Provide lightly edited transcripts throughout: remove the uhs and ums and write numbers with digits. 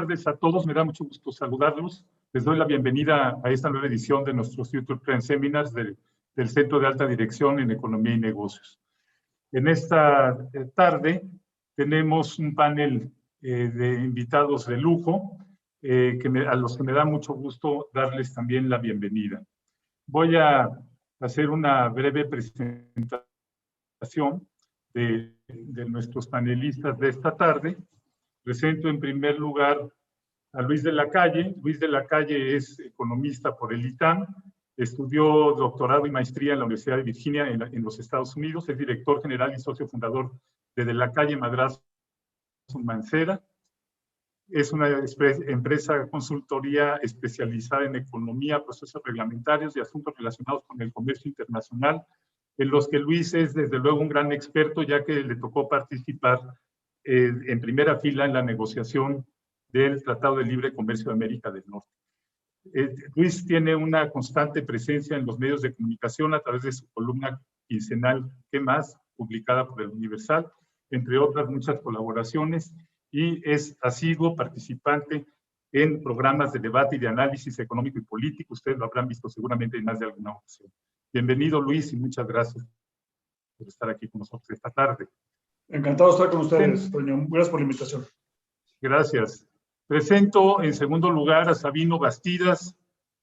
tardes a todos. Me da mucho gusto saludarlos. Les doy la bienvenida a esta nueva edición de nuestros Future Trend Seminars del Centro de Alta Dirección en Economía y Negocios. En esta tarde tenemos un panel de invitados de lujo a los que me da mucho gusto darles también la bienvenida. Voy a hacer una breve presentación de nuestros panelistas de esta tarde. Presento en primer lugar a Luis de la Calle. Luis de la Calle es economista por el ITAM, estudió doctorado y maestría en la Universidad de Virginia en los Estados Unidos, es director general y socio fundador de la Calle Madrazo Mancera. Es una empresa consultoría especializada en economía, procesos reglamentarios y asuntos relacionados con el comercio internacional, en los que Luis es desde luego un gran experto, ya que le tocó participar en primera fila en la negociación del Tratado de Libre Comercio de América del Norte. Luis tiene una constante presencia en los medios de comunicación a través de su columna quincenal ¿Qué más?, publicada por el Universal, entre otras muchas colaboraciones, y es asiduo participante en programas de debate y de análisis económico y político. Ustedes lo habrán visto seguramente en más de alguna ocasión. Bienvenido, Luis, y muchas gracias por estar aquí con nosotros esta tarde. Encantado de estar con ustedes, Toño. Gracias por la invitación. Gracias. Presento en segundo lugar a Sabino Bastidas,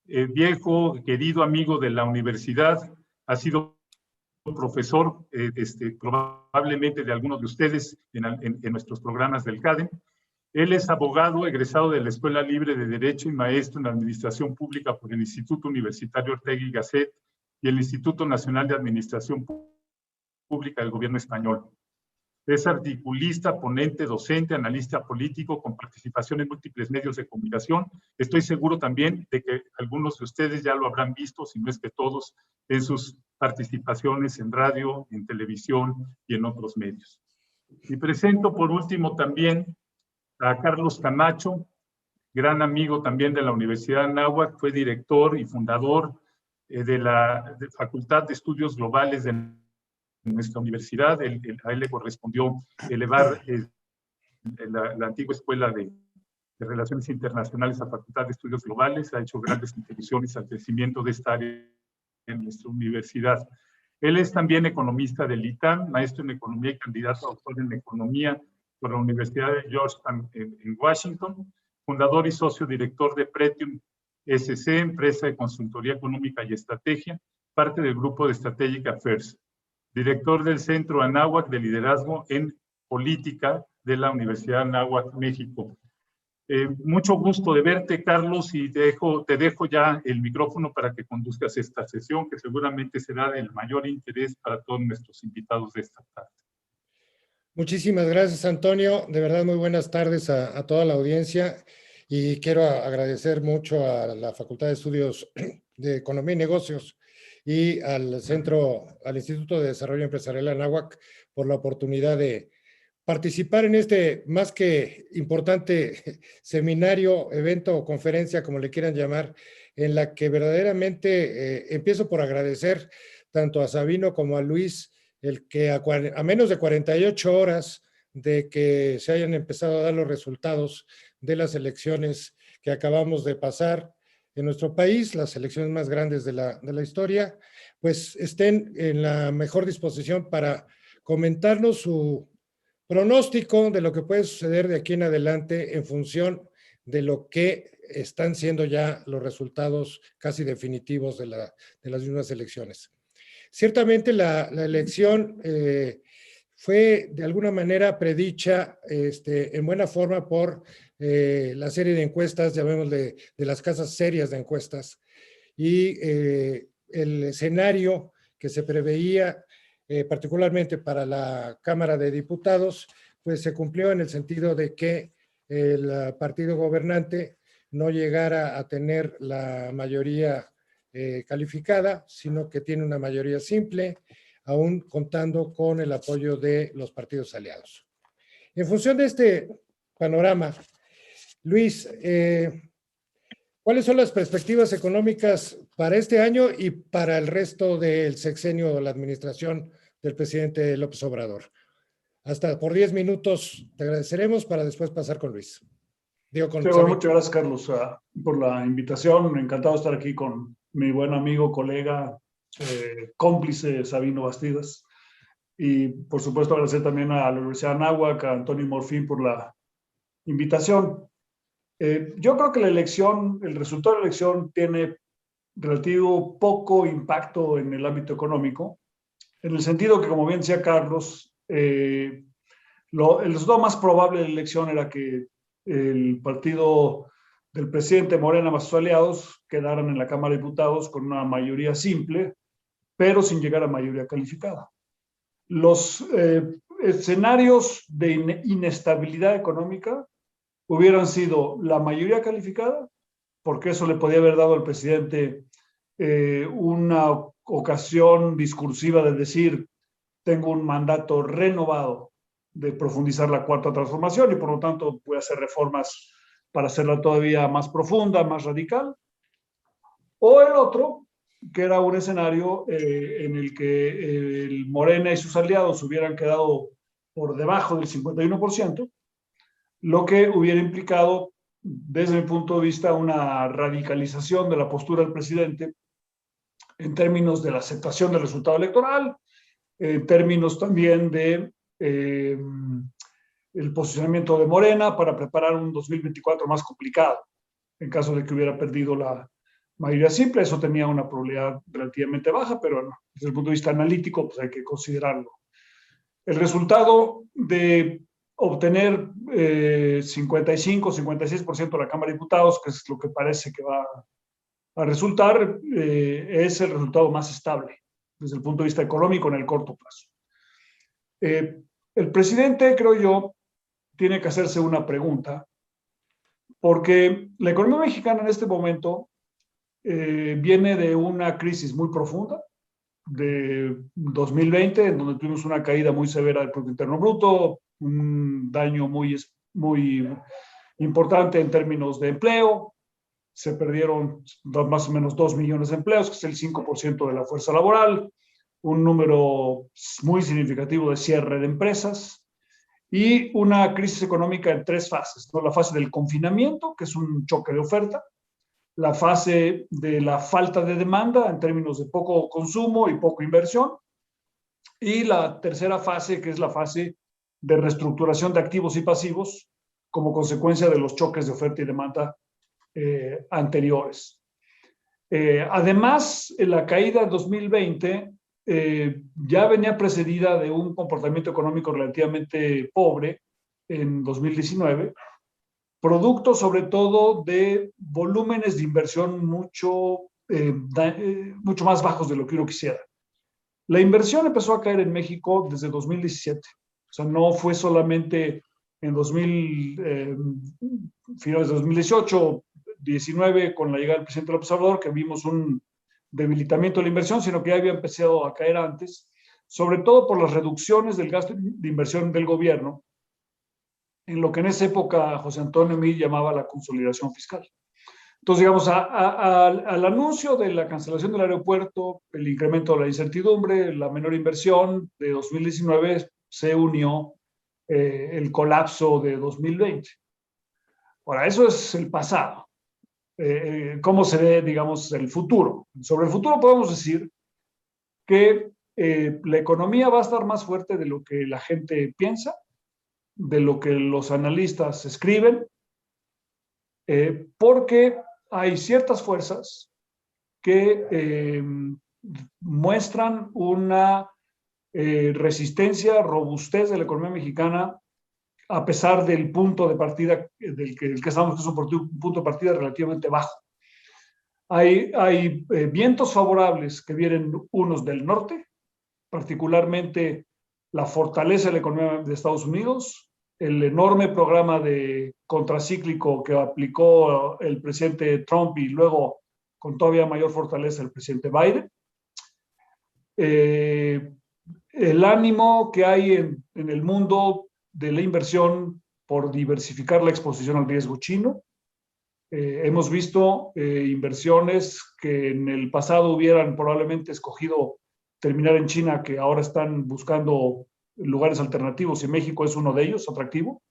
viejo, querido amigo de la universidad. Ha sido profesor probablemente de algunos de ustedes en nuestros programas del CADEM. Él es abogado egresado de la Escuela Libre de Derecho y maestro en Administración Pública por el Instituto Universitario Ortega y Gasset y el Instituto Nacional de Administración Pública del Gobierno Español. Es articulista, ponente, docente, analista político con participación en múltiples medios de comunicación. Estoy seguro también de que algunos de ustedes ya lo habrán visto, si no es que todos, en sus participaciones en radio, en televisión y en otros medios. Y presento por último también a Carlos Camacho, gran amigo también de la Universidad de Anáhuac, fue director y fundador de la Facultad de Estudios Globales de nuestra universidad. A él le correspondió elevar la antigua Escuela de Relaciones Internacionales a Facultad de Estudios Globales, ha hecho grandes contribuciones al crecimiento de esta área en nuestra universidad. Él es también economista del ITAM, maestro en economía y candidato a doctor en economía por la Universidad de Georgetown en Washington, fundador y socio director de Pretium SC, empresa de consultoría económica y estrategia, parte del grupo de Strategic Affairs, director del Centro Anáhuac de Liderazgo en Política de la Universidad de Anáhuac, México. Mucho gusto de verte, Carlos, y te dejo ya el micrófono para que conduzcas esta sesión, que seguramente será del mayor interés para todos nuestros invitados de esta tarde. Muchísimas gracias, Antonio. De verdad, muy buenas tardes a toda la audiencia, y quiero agradecer mucho a la Facultad de Estudios de Economía y Negocios y al Instituto de Desarrollo Empresarial Anáhuac por la oportunidad de participar en este más que importante seminario, evento o conferencia, como le quieran llamar, en la que verdaderamente empiezo por agradecer tanto a Sabino como a Luis el que a menos de 48 horas de que se hayan empezado a dar los resultados de las elecciones que acabamos de pasar en nuestro país, las elecciones más grandes de la historia, pues estén en la mejor disposición para comentarnos su pronóstico de lo que puede suceder de aquí en adelante en función de lo que están siendo ya los resultados casi definitivos de las mismas elecciones. Ciertamente la elección fue de alguna manera predicha en buena forma por la serie de encuestas, llamémosle de las casas serias de encuestas, y el escenario que se preveía particularmente para la Cámara de Diputados, pues se cumplió en el sentido de que el partido gobernante no llegara a tener la mayoría calificada, sino que tiene una mayoría simple, aún contando con el apoyo de los partidos aliados. En función de este panorama, Luis, ¿cuáles son las perspectivas económicas para este año y para el resto del sexenio de la administración del presidente López Obrador? Hasta por 10 minutos te agradeceremos para después pasar con Luis. Digo, con Sí, bueno, Sabino. muchas gracias, Carlos, por la invitación. Encantado de estar aquí con mi buen amigo, colega, cómplice Sabino Bastidas. Y, por supuesto, agradecer también a la Universidad de Anáhuac, a Antonio Morfín por la invitación. Yo creo que la elección, el resultado de la elección tiene relativo poco impacto en el ámbito económico, en el sentido que, como bien decía Carlos, el resultado más probable de la elección era que el partido del presidente Morena más sus aliados quedaran en la Cámara de Diputados con una mayoría simple, pero sin llegar a mayoría calificada. Los escenarios de inestabilidad económica hubieran sido la mayoría calificada, porque eso le podía haber dado al presidente una ocasión discursiva de decir, tengo un mandato renovado de profundizar la cuarta transformación y por lo tanto voy a hacer reformas para hacerla todavía más profunda, más radical. O el otro, que era un escenario en el que el Morena y sus aliados hubieran quedado por debajo del 51%, lo que hubiera implicado, desde mi punto de vista, una radicalización de la postura del presidente en términos de la aceptación del resultado electoral, en términos también de el posicionamiento de Morena para preparar un 2024 más complicado, en caso de que hubiera perdido la mayoría simple. Eso tenía una probabilidad relativamente baja, pero no, desde el punto de vista analítico, pues hay que considerarlo. El resultado de obtener 55-56% de la Cámara de Diputados, que es lo que parece que va a resultar, es el resultado más estable desde el punto de vista económico en el corto plazo. El presidente, creo yo, tiene que hacerse una pregunta, porque la economía mexicana en este momento viene de una crisis muy profunda, de 2020, en donde tuvimos una caída muy severa del Producto Interno Bruto, un daño muy importante en términos de empleo. Se perdieron más o menos 2 millones de empleos, que es el 5% de la fuerza laboral, un número muy significativo de cierre de empresas y una crisis económica en 3 fases, ¿no? La fase del confinamiento, que es un choque de oferta, la fase de la falta de demanda en términos de poco consumo y poca inversión, y la tercera fase, que es la fase de reestructuración de activos y pasivos como consecuencia de los choques de oferta y demanda anteriores. Además, la caída de 2020 ya venía precedida de un comportamiento económico relativamente pobre en 2019, producto sobre todo de volúmenes de inversión mucho más bajos de lo que uno quisiera. La inversión empezó a caer en México desde 2017. O sea, no fue solamente en finales de 2018, 19, con la llegada del presidente López Obrador, que vimos un debilitamiento de la inversión, sino que ya había empezado a caer antes, sobre todo por las reducciones del gasto de inversión del gobierno, en lo que en esa época José Antonio Meade llamaba la consolidación fiscal. Entonces, digamos, al anuncio de la cancelación del aeropuerto, el incremento de la incertidumbre, la menor inversión de 2019, se unió el colapso de 2020. Ahora, eso es el pasado. ¿Cómo se ve, digamos, el futuro? Sobre el futuro podemos decir que la economía va a estar más fuerte de lo que la gente piensa, de lo que los analistas escriben, porque hay ciertas fuerzas que muestran una resistencia, robustez de la economía mexicana, a pesar del punto de partida del que estamos, que es un punto de partida relativamente bajo. Hay vientos favorables que vienen unos del norte, particularmente la fortaleza de la economía de Estados Unidos, el enorme programa de contracíclico que aplicó el presidente Trump y luego con todavía mayor fortaleza el presidente Biden. El ánimo que hay en el mundo de la inversión por diversificar la exposición al riesgo chino. Hemos visto inversiones que en el pasado hubieran probablemente escogido terminar en China, que ahora están buscando lugares alternativos y México es uno de ellos, atractivo.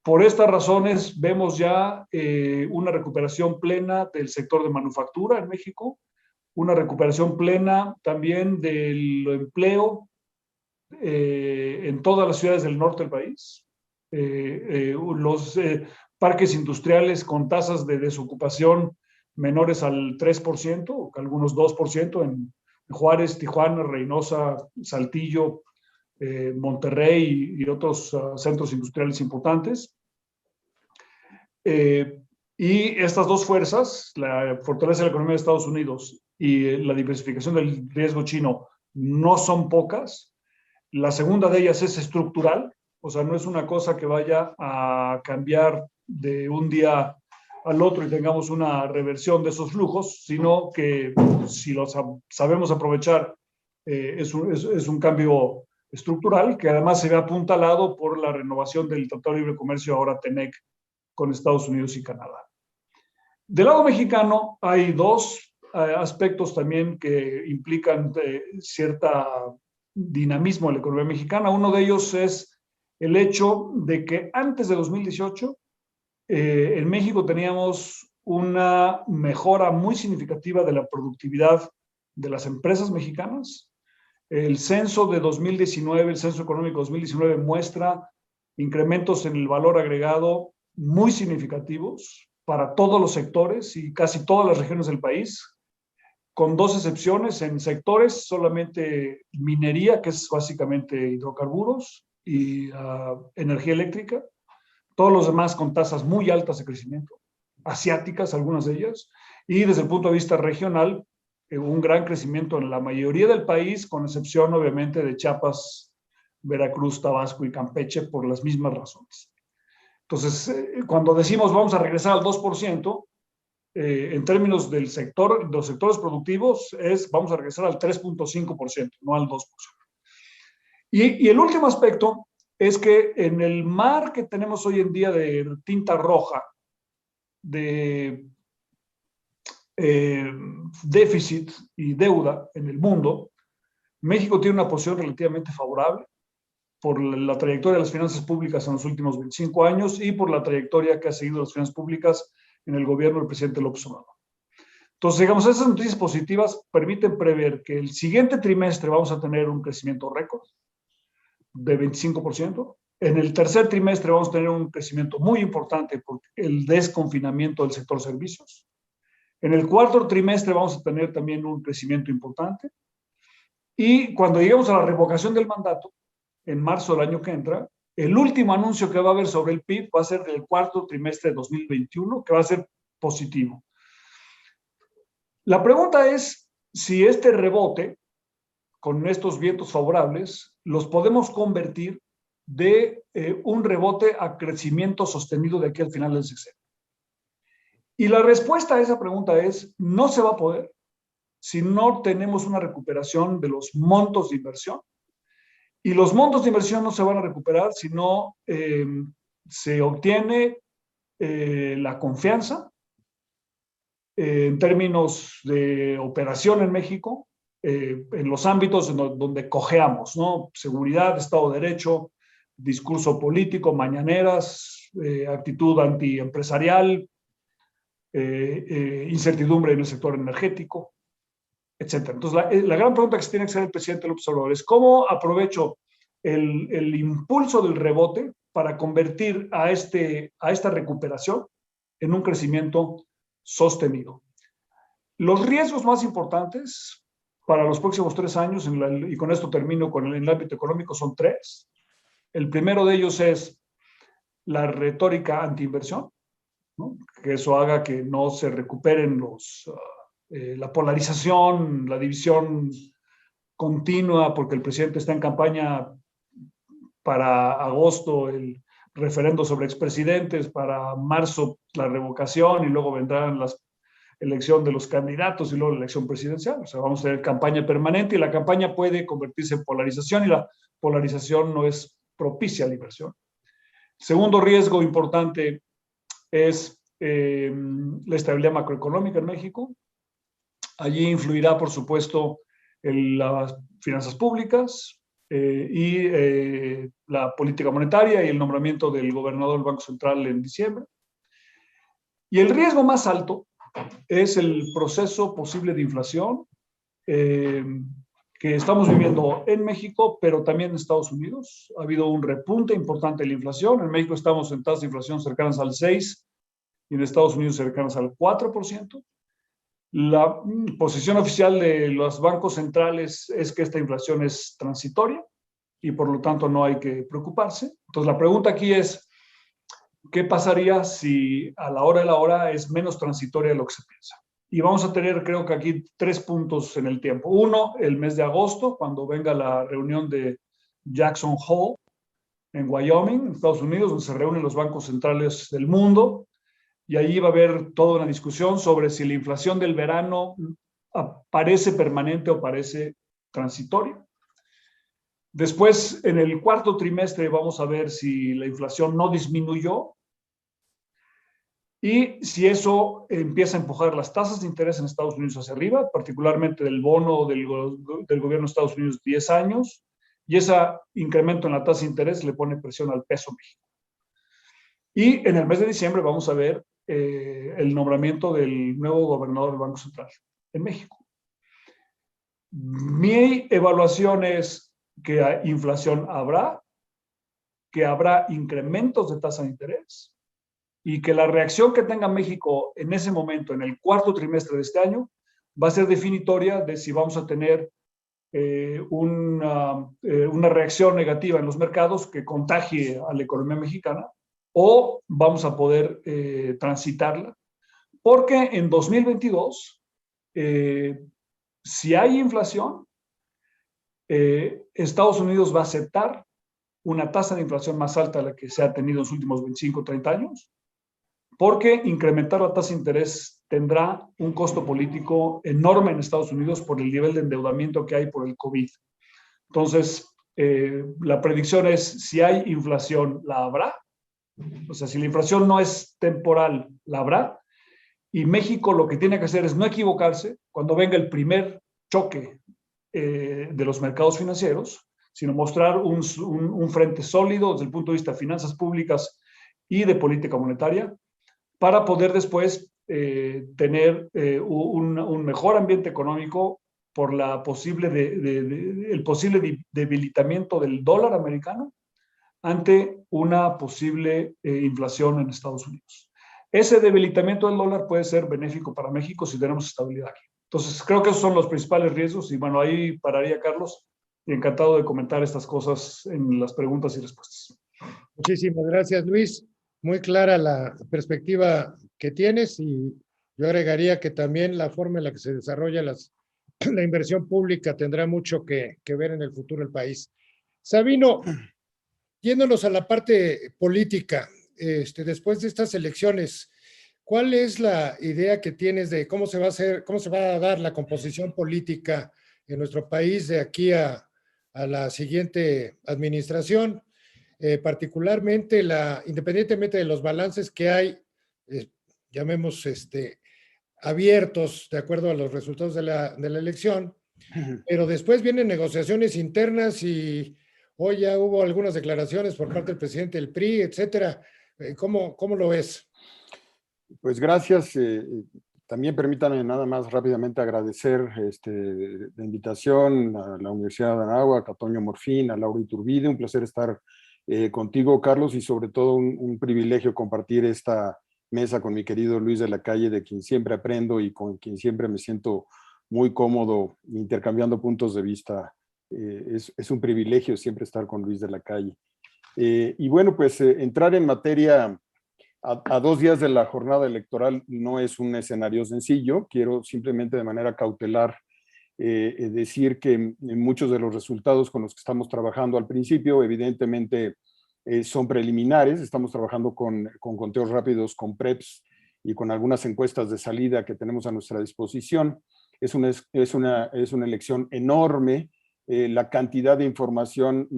Por estas razones vemos ya una recuperación plena del sector de manufactura en México, una recuperación plena también del empleo en todas las ciudades del norte del país. Los parques industriales con tasas de desocupación menores al 3%, algunos 2% en Juárez, Tijuana, Reynosa, Saltillo, Monterrey y otros centros industriales importantes. Y estas dos fuerzas, la fortaleza de la economía de Estados Unidos y la diversificación del riesgo chino, no son pocas. La segunda de ellas es estructural, o sea, no es una cosa que vaya a cambiar de un día al otro y tengamos una reversión de esos flujos, sino que si lo sabemos aprovechar, es un cambio estructural que además se ve apuntalado por la renovación del Tratado de Libre Comercio, ahora TEMEC, con Estados Unidos y Canadá. Del lado mexicano hay dos aspectos también que implican cierta dinamismo en la economía mexicana. Uno de ellos es el hecho de que antes de 2018 en México teníamos una mejora muy significativa de la productividad de las empresas mexicanas. El censo de 2019, el censo económico 2019 muestra incrementos en el valor agregado muy significativos para todos los sectores y casi todas las regiones del país, con dos excepciones en sectores, solamente minería, que es básicamente hidrocarburos, y energía eléctrica. Todos los demás con tasas muy altas de crecimiento, asiáticas algunas de ellas, y desde el punto de vista regional, un gran crecimiento en la mayoría del país, con excepción obviamente de Chiapas, Veracruz, Tabasco y Campeche, por las mismas razones. Entonces, cuando decimos vamos a regresar al 2%, en términos del sector, de los sectores productivos, vamos a regresar al 3.5%, no al 2%. Y el último aspecto es que en el mar que tenemos hoy en día de tinta roja, de déficit y deuda en el mundo, México tiene una posición relativamente favorable por la trayectoria de las finanzas públicas en los últimos 25 años y por la trayectoria que ha seguido las finanzas públicas en el gobierno del presidente López Obrador. Entonces, digamos, esas noticias positivas permiten prever que el siguiente trimestre vamos a tener un crecimiento récord de 25%. En el tercer trimestre vamos a tener un crecimiento muy importante por el desconfinamiento del sector servicios. En el cuarto trimestre vamos a tener también un crecimiento importante. Y cuando lleguemos a la revocación del mandato, en marzo del año que entra, el último anuncio que va a haber sobre el PIB va a ser del cuarto trimestre de 2021, que va a ser positivo. La pregunta es si este rebote, con estos vientos favorables, los podemos convertir de un rebote a crecimiento sostenido de aquí al final del sexenio. Y la respuesta a esa pregunta es, no se va a poder si no tenemos una recuperación de los montos de inversión. Y los montos de inversión no se van a recuperar si no se obtiene la confianza en términos de operación en México, en los ámbitos donde cojeamos, ¿no? Seguridad, Estado de Derecho, discurso político, mañaneras, actitud antiempresarial, incertidumbre en el sector energético, etc. Entonces, la gran pregunta que se tiene que hacer el presidente López Obrador es ¿cómo aprovecho el impulso del rebote para convertir a esta recuperación en un crecimiento sostenido? Los riesgos más importantes para los próximos 3 años, y con esto termino con el ámbito económico, son 3. El primero de ellos es la retórica antiinversión, ¿no? Que eso haga que no se recuperen la polarización, la división continua, porque el presidente está en campaña para agosto el referendo sobre expresidentes, para marzo la revocación y luego vendrán las elección de los candidatos y luego la elección presidencial. O sea, vamos a tener campaña permanente y la campaña puede convertirse en polarización y la polarización no es propicia a la inversión. Segundo riesgo importante es la estabilidad macroeconómica en México. Allí influirá, por supuesto, las finanzas públicas, y la política monetaria y el nombramiento del gobernador del Banco Central en diciembre. Y el riesgo más alto es el proceso posible de inflación que estamos viviendo en México, pero también en Estados Unidos. Ha habido un repunte importante de la inflación. En México estamos en tasas de inflación cercanas al 6% y en Estados Unidos cercanas al 4%. La posición oficial de los bancos centrales es que esta inflación es transitoria y por lo tanto no hay que preocuparse. Entonces la pregunta aquí es, ¿qué pasaría si a la hora de la hora es menos transitoria de lo que se piensa? Y vamos a tener, creo que aquí, 3 puntos en el tiempo. Uno, el mes de agosto, cuando venga la reunión de Jackson Hole en Wyoming, en Estados Unidos, donde se reúnen los bancos centrales del mundo. Y ahí va a haber toda una discusión sobre si la inflación del verano parece permanente o parece transitoria. Después, en el cuarto trimestre, vamos a ver si la inflación no disminuyó y si eso empieza a empujar las tasas de interés en Estados Unidos hacia arriba, particularmente del bono del gobierno de Estados Unidos 10 años, y ese incremento en la tasa de interés le pone presión al peso mexicano. Y en el mes de diciembre vamos a ver el nombramiento del nuevo gobernador del Banco Central en México. Mi evaluación es que inflación habrá, que habrá incrementos de tasa de interés y que la reacción que tenga México en ese momento, en el cuarto trimestre de este año, va a ser definitoria de si vamos a tener una reacción negativa en los mercados que contagie a la economía mexicana o vamos a poder transitarla. Porque en 2022, si hay inflación, Estados Unidos va a aceptar una tasa de inflación más alta de la que se ha tenido en los últimos 25 o 30 años, porque incrementar la tasa de interés tendrá un costo político enorme en Estados Unidos por el nivel de endeudamiento que hay por el COVID. Entonces, la predicción es, si hay inflación, la habrá. O sea, si la inflación no es temporal, la habrá. Y México lo que tiene que hacer es no equivocarse cuando venga el primer choque de los mercados financieros, sino mostrar un frente sólido desde el punto de vista de finanzas públicas y de política monetaria para poder después tener un mejor ambiente económico por el posible debilitamiento del dólar americano ante una posible inflación en Estados Unidos. Ese debilitamiento del dólar puede ser benéfico para México si tenemos estabilidad aquí. Entonces, creo que esos son los principales riesgos y bueno, ahí pararía, Carlos, y encantado de comentar estas cosas en las preguntas y respuestas. Muchísimas gracias, Luis. Muy clara la perspectiva que tienes y yo agregaría que también la forma en la que se desarrolla la inversión pública tendrá mucho que ver en el futuro del país. Sabino, yéndonos a la parte política, después de estas elecciones, ¿cuál es la idea que tienes de cómo se va a hacer, cómo se va a dar la composición política en nuestro país de aquí a la siguiente administración? Particularmente, independientemente de los balances que hay, llamemos abiertos de acuerdo a los resultados de la elección, pero después vienen negociaciones internas y hoy ya hubo algunas declaraciones por parte del presidente del PRI, etcétera. ¿Cómo lo ves? Pues gracias. También permítanme nada más rápidamente agradecer la invitación a la Universidad de Anáhuac, a Toño Morfín, a Laura Iturbide. Un placer estar contigo, Carlos, y sobre todo un privilegio compartir esta mesa con mi querido Luis de la Calle, de quien siempre aprendo y con quien siempre me siento muy cómodo intercambiando puntos de vista. Es un privilegio siempre estar con Luis de la Calle. Y bueno, pues entrar en materia a 2 días de la jornada electoral no es un escenario sencillo. Quiero simplemente de manera cautelar decir que muchos de los resultados con los que estamos trabajando al principio, evidentemente, son preliminares. Estamos trabajando con conteos rápidos, con PREPs y con algunas encuestas de salida que tenemos a nuestra disposición. Es una elección enorme. La cantidad de información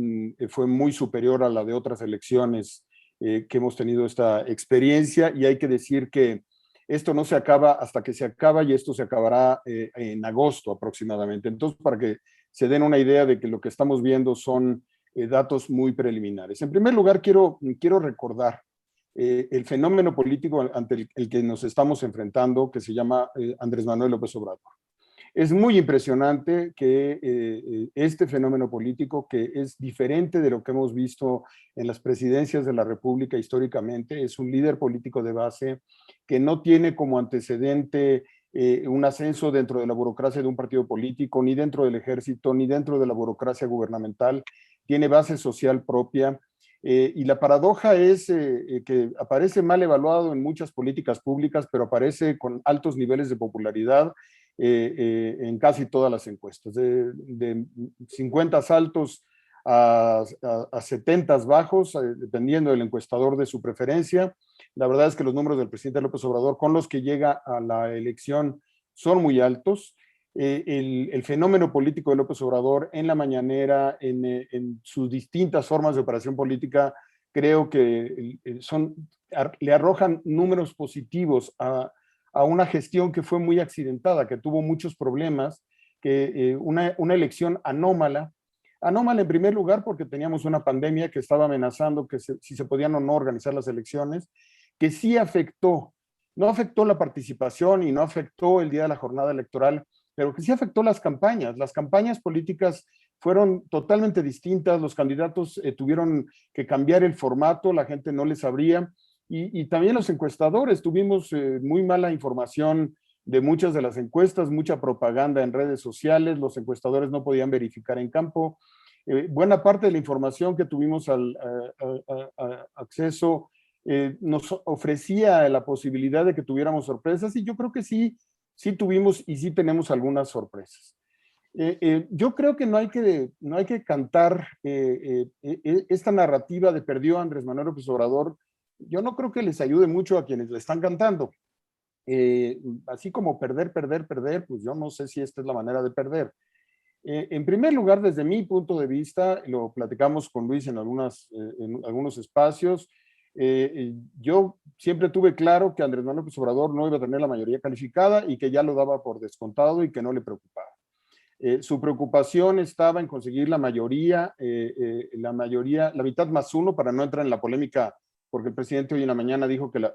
fue muy superior a la de otras elecciones que hemos tenido esta experiencia, y hay que decir que esto no se acaba hasta que se acaba, y esto se acabará en agosto aproximadamente. Entonces, para que se den una idea de que lo que estamos viendo son datos muy preliminares. En primer lugar, quiero recordar el fenómeno político ante el que nos estamos enfrentando, que se llama Andrés Manuel López Obrador. Es muy impresionante que este fenómeno político, que es diferente de lo que hemos visto en las presidencias de la República históricamente, es un líder político de base que no tiene como antecedente un ascenso dentro de la burocracia de un partido político, ni dentro del ejército, ni dentro de la burocracia gubernamental, tiene base social propia. Y la paradoja es que aparece mal evaluado en muchas políticas públicas, pero aparece con altos niveles de popularidad en casi todas las encuestas, de 50 altos a 70 bajos, dependiendo del encuestador de su preferencia. La verdad es que los números del presidente López Obrador con los que llega a la elección son muy altos. El fenómeno político de López Obrador en la mañanera, en sus distintas formas de operación política, creo que le arrojan números positivos a una gestión que fue muy accidentada, que tuvo muchos problemas, que una elección anómala en primer lugar porque teníamos una pandemia que estaba amenazando que si se podían o no organizar las elecciones, que sí afectó, no afectó la participación y no afectó el día de la jornada electoral, pero que sí afectó las campañas políticas fueron totalmente distintas, los candidatos tuvieron que cambiar el formato, la gente no les abría, y también los encuestadores, tuvimos muy mala información de muchas de las encuestas, mucha propaganda en redes sociales, los encuestadores no podían verificar en campo. Buena parte de la información que tuvimos acceso nos ofrecía la posibilidad de que tuviéramos sorpresas, y yo creo que sí tuvimos y sí tenemos algunas sorpresas. Yo creo que no hay que cantar esta narrativa de perdió Andrés Manuel López Obrador. Yo no creo que les ayude mucho a quienes le están cantando. Así como perder, pues yo no sé si esta es la manera de perder. En primer lugar, desde mi punto de vista, lo platicamos con Luis en algunos espacios, yo siempre tuve claro que Andrés Manuel López Obrador no iba a tener la mayoría calificada y que ya lo daba por descontado y que no le preocupaba. Su preocupación estaba en conseguir la mayoría, la mitad más uno, para no entrar en la polémica, porque el presidente hoy en la mañana dijo que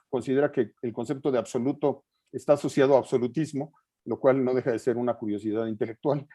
considera que el concepto de absoluto está asociado a absolutismo, lo cual no deja de ser una curiosidad intelectual.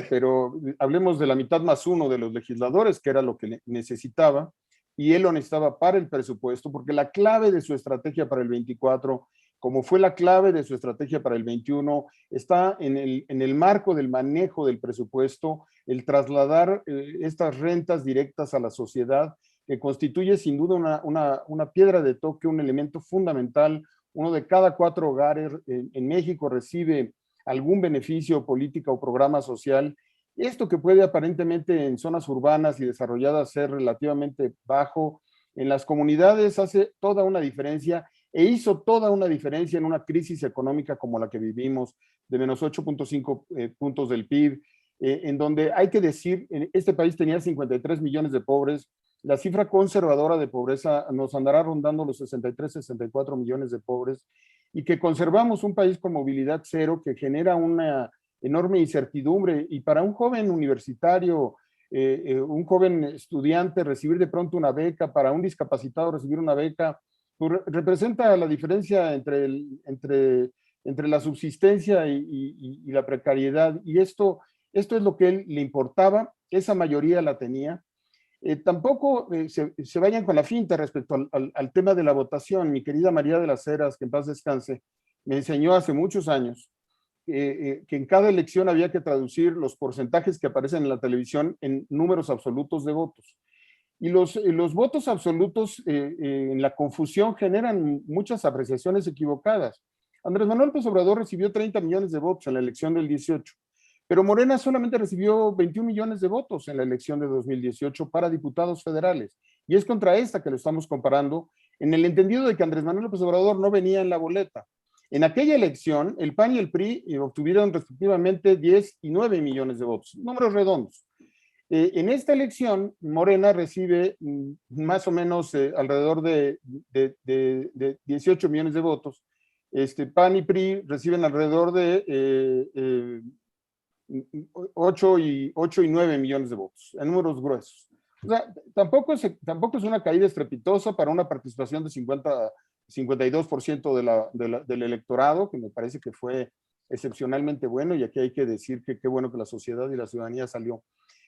Pero hablemos de la mitad más uno de los legisladores, que era lo que necesitaba, y él lo necesitaba para el presupuesto, porque la clave de su estrategia para el 24, como fue la clave de su estrategia para el 21, está en el marco del manejo del presupuesto, el trasladar estas rentas directas a la sociedad, que constituye sin duda una piedra de toque, un elemento fundamental. Uno de cada 4 hogares en México recibe algún beneficio, política o programa social. Esto que puede aparentemente en zonas urbanas y desarrolladas ser relativamente bajo, en las comunidades hace toda una diferencia, e hizo toda una diferencia en una crisis económica como la que vivimos, de menos 8.5 puntos del PIB, en donde hay que decir, este país tenía 53 millones de pobres, la cifra conservadora de pobreza nos andará rondando los 63, 64 millones de pobres, y que conservamos un país con movilidad cero que genera una enorme incertidumbre. Y para un joven universitario, un joven estudiante, recibir de pronto una beca, para un discapacitado recibir una beca, pues representa la diferencia entre la subsistencia y la precariedad. Y esto es lo que él le importaba, esa mayoría la tenía. Tampoco se vayan con la finta respecto al tema de la votación. Mi querida María de las Heras, que en paz descanse, me enseñó hace muchos años que en cada elección había que traducir los porcentajes que aparecen en la televisión en números absolutos de votos. Y los votos absolutos en la confusión generan muchas apreciaciones equivocadas. Andrés Manuel López Obrador recibió 30 millones de votos en la elección del 18. Pero Morena solamente recibió 21 millones de votos en la elección de 2018 para diputados federales. Y es contra esta que lo estamos comparando, en el entendido de que Andrés Manuel López Obrador no venía en la boleta. En aquella elección, el PAN y el PRI obtuvieron respectivamente 10 y 9 millones de votos, números redondos. En esta elección, Morena recibe más o menos alrededor de 18 millones de votos. PAN y PRI reciben alrededor de 8 y 9 millones de votos, en números gruesos. O sea, tampoco es una caída estrepitosa para una participación de 52% del electorado, que me parece que fue excepcionalmente bueno, y aquí hay que decir que qué bueno que la sociedad y la ciudadanía salió.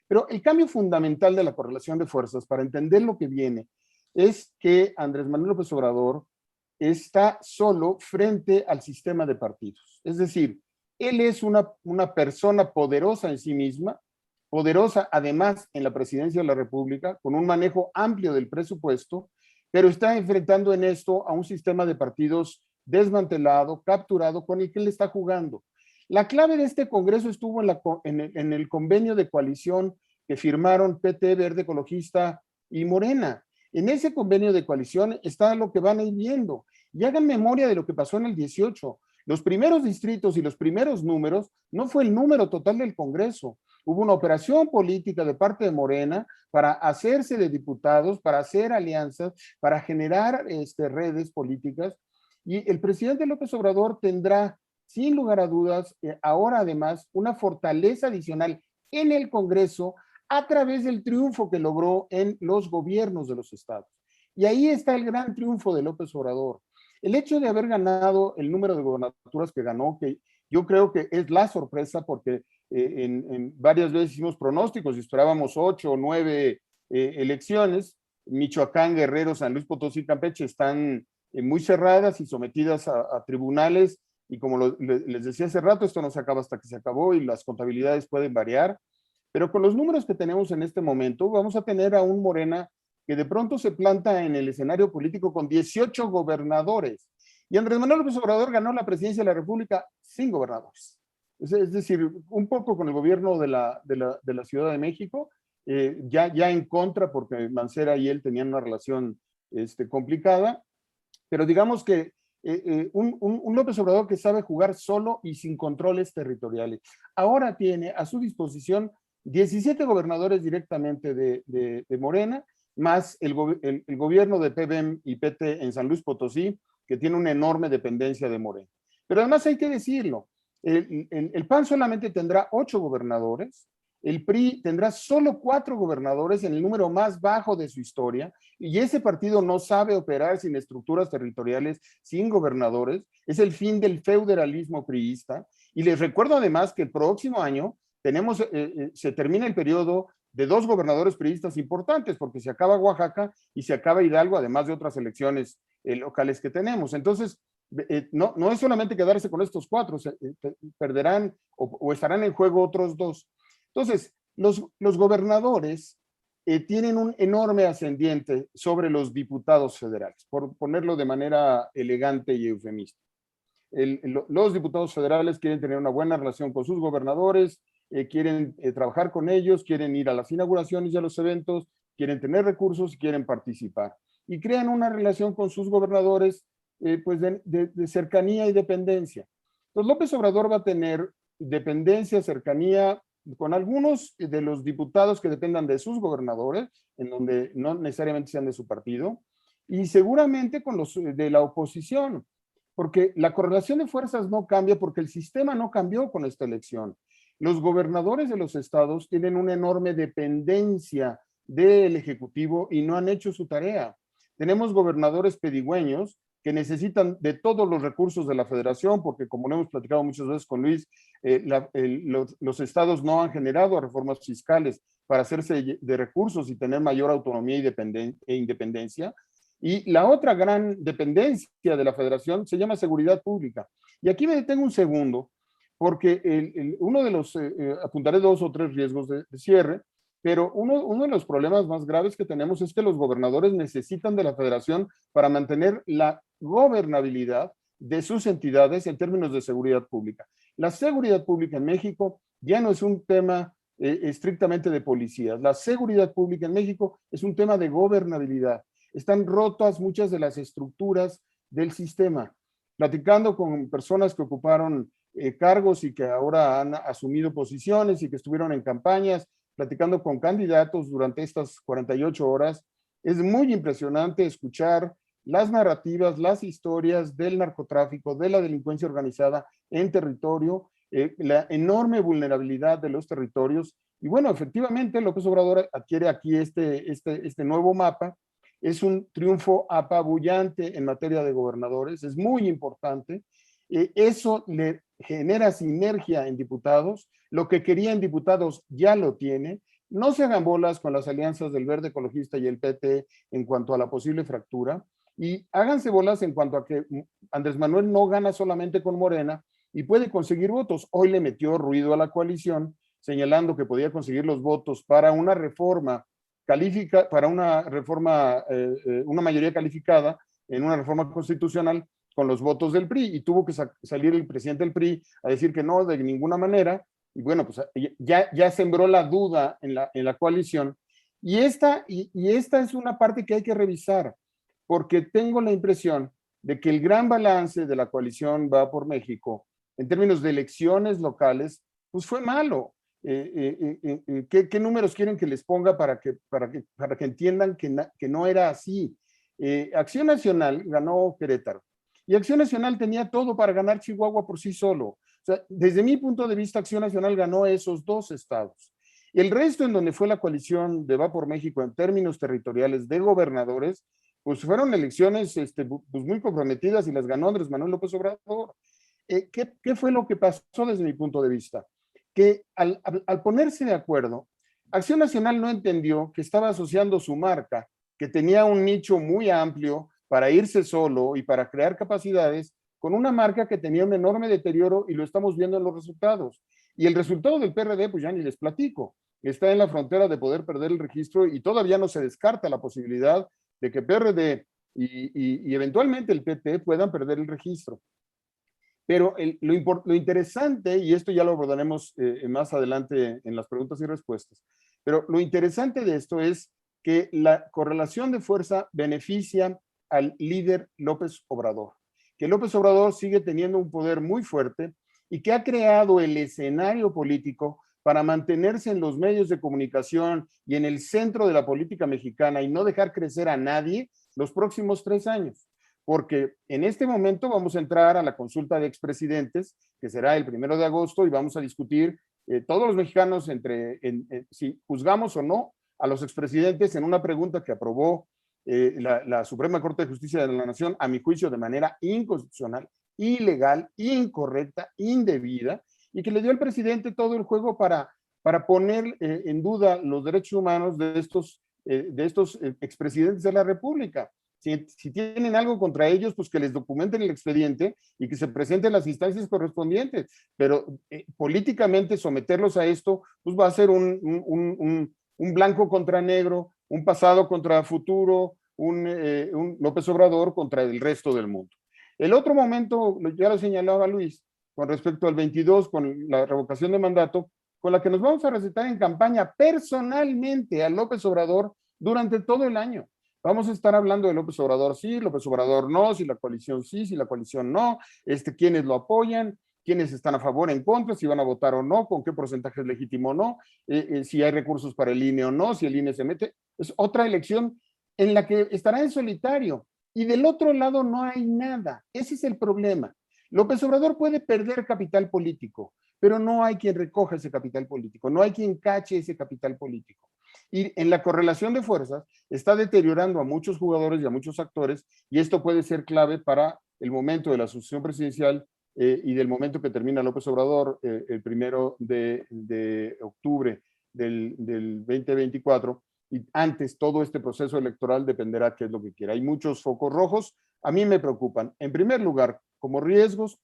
Pero el cambio fundamental de la correlación de fuerzas, para entender lo que viene, es que Andrés Manuel López Obrador está solo frente al sistema de partidos. Es decir, él es una persona poderosa en sí misma, poderosa además en la presidencia de la República, con un manejo amplio del presupuesto, pero está enfrentando en esto a un sistema de partidos desmantelado, capturado, con el que él está jugando. La clave de este Congreso estuvo en el convenio de coalición que firmaron PT, Verde Ecologista y Morena. En ese convenio de coalición está lo que van a ir viendo. Y hagan memoria de lo que pasó en el 18. Los primeros distritos y los primeros números no fue el número total del Congreso. Hubo una operación política de parte de Morena para hacerse de diputados, para hacer alianzas, para generar redes políticas. Y el presidente López Obrador tendrá, sin lugar a dudas, ahora además, una fortaleza adicional en el Congreso a través del triunfo que logró en los gobiernos de los estados. Y ahí está el gran triunfo de López Obrador. El hecho de haber ganado el número de gobernaturas que ganó, que yo creo que es la sorpresa, porque en varias veces hicimos pronósticos y esperábamos 8 o 9 elecciones. Michoacán, Guerrero, San Luis Potosí, Campeche están muy cerradas y sometidas a tribunales, y como les decía hace rato, esto no se acaba hasta que se acabó y las contabilidades pueden variar, pero con los números que tenemos en este momento vamos a tener a un Morena que de pronto se planta en el escenario político con 18 gobernadores, y Andrés Manuel López Obrador ganó la presidencia de la República sin gobernadores. Es decir, un poco con el gobierno de la Ciudad de México, ya en contra, porque Mancera y él tenían una relación complicada, pero digamos que un López Obrador que sabe jugar solo y sin controles territoriales. Ahora tiene a su disposición 17 gobernadores directamente de Morena, más el gobierno de PBM y PT en San Luis Potosí, que tiene una enorme dependencia de Morena. Pero además hay que decirlo, el PAN solamente tendrá 8 gobernadores, el PRI tendrá solo 4 gobernadores, en el número más bajo de su historia, y ese partido no sabe operar sin estructuras territoriales, sin gobernadores. Es el fin del federalismo priista. Y les recuerdo además que el próximo año se termina el periodo de 2 gobernadores priistas importantes, porque se acaba Oaxaca y se acaba Hidalgo, además de otras elecciones locales que tenemos. Entonces, no es solamente quedarse con estos 4, perderán o estarán en juego otros 2. Entonces, los gobernadores tienen un enorme ascendiente sobre los diputados federales, por ponerlo de manera elegante y eufemista. Los diputados federales quieren tener una buena relación con sus gobernadores, quieren trabajar con ellos, quieren ir a las inauguraciones y a los eventos, quieren tener recursos y quieren participar. Y crean una relación con sus gobernadores pues de cercanía y dependencia. Entonces López Obrador va a tener dependencia, cercanía con algunos de los diputados que dependan de sus gobernadores, en donde no necesariamente sean de su partido, y seguramente con los de la oposición, porque la correlación de fuerzas no cambia porque el sistema no cambió con esta elección. Los gobernadores de los estados tienen una enorme dependencia del Ejecutivo y no han hecho su tarea. Tenemos gobernadores pedigüeños que necesitan de todos los recursos de la federación, porque como lo hemos platicado muchas veces con Luis, los estados no han generado reformas fiscales para hacerse de recursos y tener mayor autonomía e independencia. Y la otra gran dependencia de la federación se llama seguridad pública. Y aquí me detengo un segundo, porque uno de los, apuntaré 2 o 3 riesgos de cierre, pero uno de los problemas más graves que tenemos es que los gobernadores necesitan de la federación para mantener la gobernabilidad de sus entidades en términos de seguridad pública. La seguridad pública en México ya no es un tema estrictamente de policías. La seguridad pública en México es un tema de gobernabilidad. Están rotas muchas de las estructuras del sistema. Platicando con personas que ocuparon cargos y que ahora han asumido posiciones y que estuvieron en campañas, platicando con candidatos durante estas 48 horas, es muy impresionante escuchar las narrativas, las historias del narcotráfico, de la delincuencia organizada en territorio, la enorme vulnerabilidad de los territorios. Y bueno, efectivamente, López Obrador adquiere aquí este nuevo mapa. Es un triunfo apabullante en materia de gobernadores, es muy importante. Eso le genera sinergia en diputados. Lo que quería en diputados ya lo tiene. No se hagan bolas con las alianzas del Verde Ecologista y el PT en cuanto a la posible fractura. Y háganse bolas en cuanto a que Andrés Manuel no gana solamente con Morena y puede conseguir votos. Hoy le metió ruido a la coalición, señalando que podía conseguir los votos para una reforma una mayoría calificada en una reforma constitucional con los votos del PRI, y tuvo que salir el presidente del PRI a decir que no, de ninguna manera, y bueno, pues ya sembró la duda en la coalición, y esta es una parte que hay que revisar, porque tengo la impresión de que el gran balance de la coalición Va por México, en términos de elecciones locales, pues fue malo. ¿Qué números quieren que les ponga para que entiendan que no era así? Acción Nacional ganó Querétaro, y Acción Nacional tenía todo para ganar Chihuahua por sí solo. O sea, desde mi punto de vista, Acción Nacional ganó esos 2 estados. El resto, en donde fue la coalición de Va por México en términos territoriales de gobernadores, pues fueron elecciones pues muy comprometidas, y las ganó Andrés Manuel López Obrador. ¿Qué fue lo que pasó desde mi punto de vista? Que al ponerse de acuerdo, Acción Nacional no entendió que estaba asociando su marca, que tenía un nicho muy amplio para irse solo y para crear capacidades, con una marca que tenía un enorme deterioro, y lo estamos viendo en los resultados. Y el resultado del PRD, pues ya ni les platico, está en la frontera de poder perder el registro, y todavía no se descarta la posibilidad de que PRD y eventualmente el PT puedan perder el registro. Pero lo interesante, y esto ya lo abordaremos más adelante en las preguntas y respuestas, pero lo interesante de esto es que la correlación de fuerza beneficia al líder López Obrador, que López Obrador sigue teniendo un poder muy fuerte y que ha creado el escenario político para mantenerse en los medios de comunicación y en el centro de la política mexicana y no dejar crecer a nadie los próximos 3 años. Porque en este momento vamos a entrar a la consulta de expresidentes, que será el 1 de agosto, y vamos a discutir todos los mexicanos si juzgamos o no a los expresidentes en una pregunta que aprobó la Suprema Corte de Justicia de la Nación, a mi juicio, de manera inconstitucional, ilegal, incorrecta, indebida, y que le dio al presidente todo el juego para poner en duda los derechos humanos de estos expresidentes de la República. Si tienen algo contra ellos, pues que les documenten el expediente y que se presenten las instancias correspondientes. Pero políticamente someterlos a esto, pues va a ser un blanco contra negro, un pasado contra futuro, un López Obrador contra el resto del mundo. El otro momento, ya lo señalaba Luis, con respecto al 22, con la revocación de mandato, con la que nos vamos a recetar en campaña personalmente a López Obrador durante todo el año. Vamos a estar hablando de López Obrador sí, López Obrador no, si la coalición sí, si la coalición no, quiénes lo apoyan, quiénes están a favor, en contra, si van a votar o no, con qué porcentaje es legítimo o no, si hay recursos para el INE o no, si el INE se mete. Es otra elección en la que estará en solitario. Y del otro lado no hay nada. Ese es el problema. López Obrador puede perder capital político, pero no hay quien recoja ese capital político, no hay quien cache ese capital político. Y en la correlación de fuerzas está deteriorando a muchos jugadores y a muchos actores, y esto puede ser clave para el momento de la sucesión presidencial y del momento que termina López Obrador el 1 de octubre del 2024, y antes todo este proceso electoral dependerá qué es lo que quiera. Hay muchos focos rojos, a mí me preocupan. En primer lugar, como riesgos,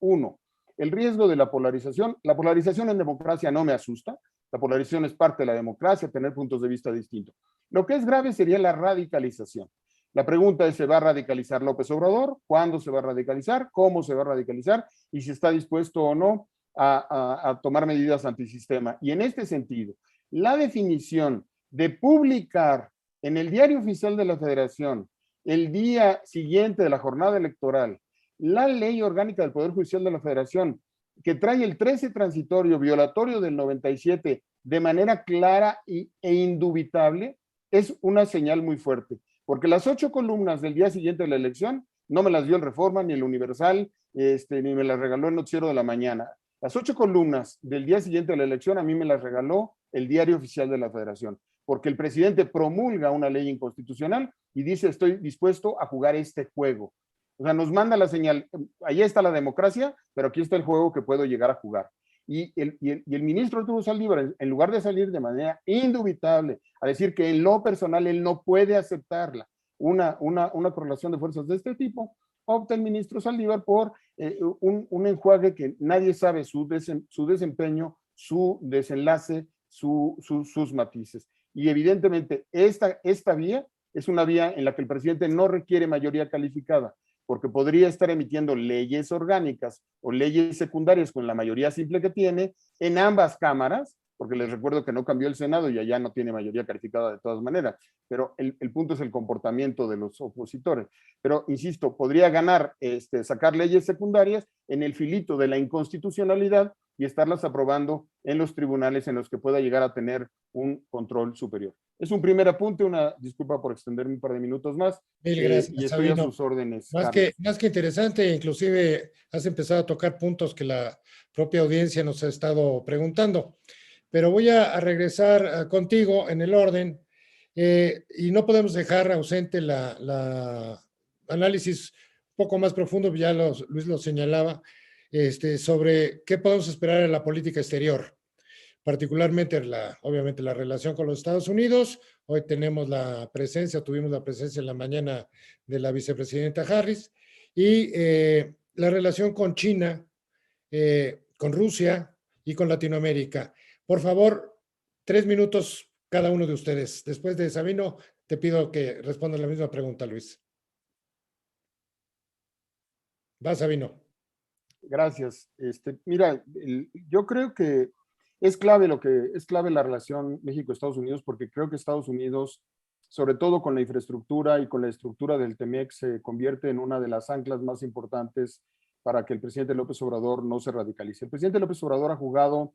el riesgo de la polarización. La polarización en democracia no me asusta. La polarización es parte de la democracia, tener puntos de vista distintos. Lo que es grave sería la radicalización. La pregunta es, ¿se va a radicalizar López Obrador? ¿Cuándo se va a radicalizar? ¿Cómo se va a radicalizar? Y si está dispuesto o no a tomar medidas antisistema. Y en este sentido, la definición de publicar en el Diario Oficial de la Federación el día siguiente de la jornada electoral la Ley Orgánica del Poder Judicial de la Federación, que trae el 13 transitorio violatorio del 97 de manera clara e indubitable, es una señal muy fuerte, porque las 8 columnas del día siguiente de la elección no me las dio el Reforma, ni el Universal, ni me las regaló el Noticiero de la Mañana. Las 8 columnas del día siguiente de la elección a mí me las regaló el Diario Oficial de la Federación, porque el presidente promulga una ley inconstitucional y dice estoy dispuesto a jugar este juego. O sea, nos manda la señal, ahí está la democracia, pero aquí está el juego que puedo llegar a jugar. Y el ministro Arturo Saldívar, en lugar de salir de manera indubitable a decir que en lo personal él no puede aceptarla, una correlación de fuerzas de este tipo, opta el ministro Saldívar por un enjuague que nadie sabe su desempeño, su desenlace, sus matices. Y evidentemente esta vía es una vía en la que el presidente no requiere mayoría calificada, porque podría estar emitiendo leyes orgánicas o leyes secundarias con la mayoría simple que tiene en ambas cámaras, porque les recuerdo que no cambió el Senado y allá no tiene mayoría calificada de todas maneras, pero el punto es el comportamiento de los opositores. Pero, insisto, podría ganar, sacar leyes secundarias en el filito de la inconstitucionalidad y estarlas aprobando en los tribunales en los que pueda llegar a tener un control superior. Es un primer apunte, una disculpa por extenderme un par de minutos más. Mil gracias, y estoy Sabino. a sus órdenes. Más que interesante, inclusive has empezado a tocar puntos que la propia audiencia nos ha estado preguntando. Pero voy a regresar contigo en el orden y no podemos dejar ausente la análisis un poco más profundo, ya Luis lo señalaba, sobre qué podemos esperar en la política exterior, particularmente obviamente la relación con los Estados Unidos. Hoy tuvimos la presencia en la mañana de la vicepresidenta Harris y la relación con China, con Rusia y con Latinoamérica. Por favor, 3 minutos cada uno de ustedes. Después de Sabino, te pido que respondan la misma pregunta, Luis. Va, Sabino. Gracias. Mira, yo creo que es clave la relación México-Estados Unidos, porque creo que Estados Unidos, sobre todo con la infraestructura y con la estructura del TEMEC, se convierte en una de las anclas más importantes para que el presidente López Obrador no se radicalice. El presidente López Obrador ha jugado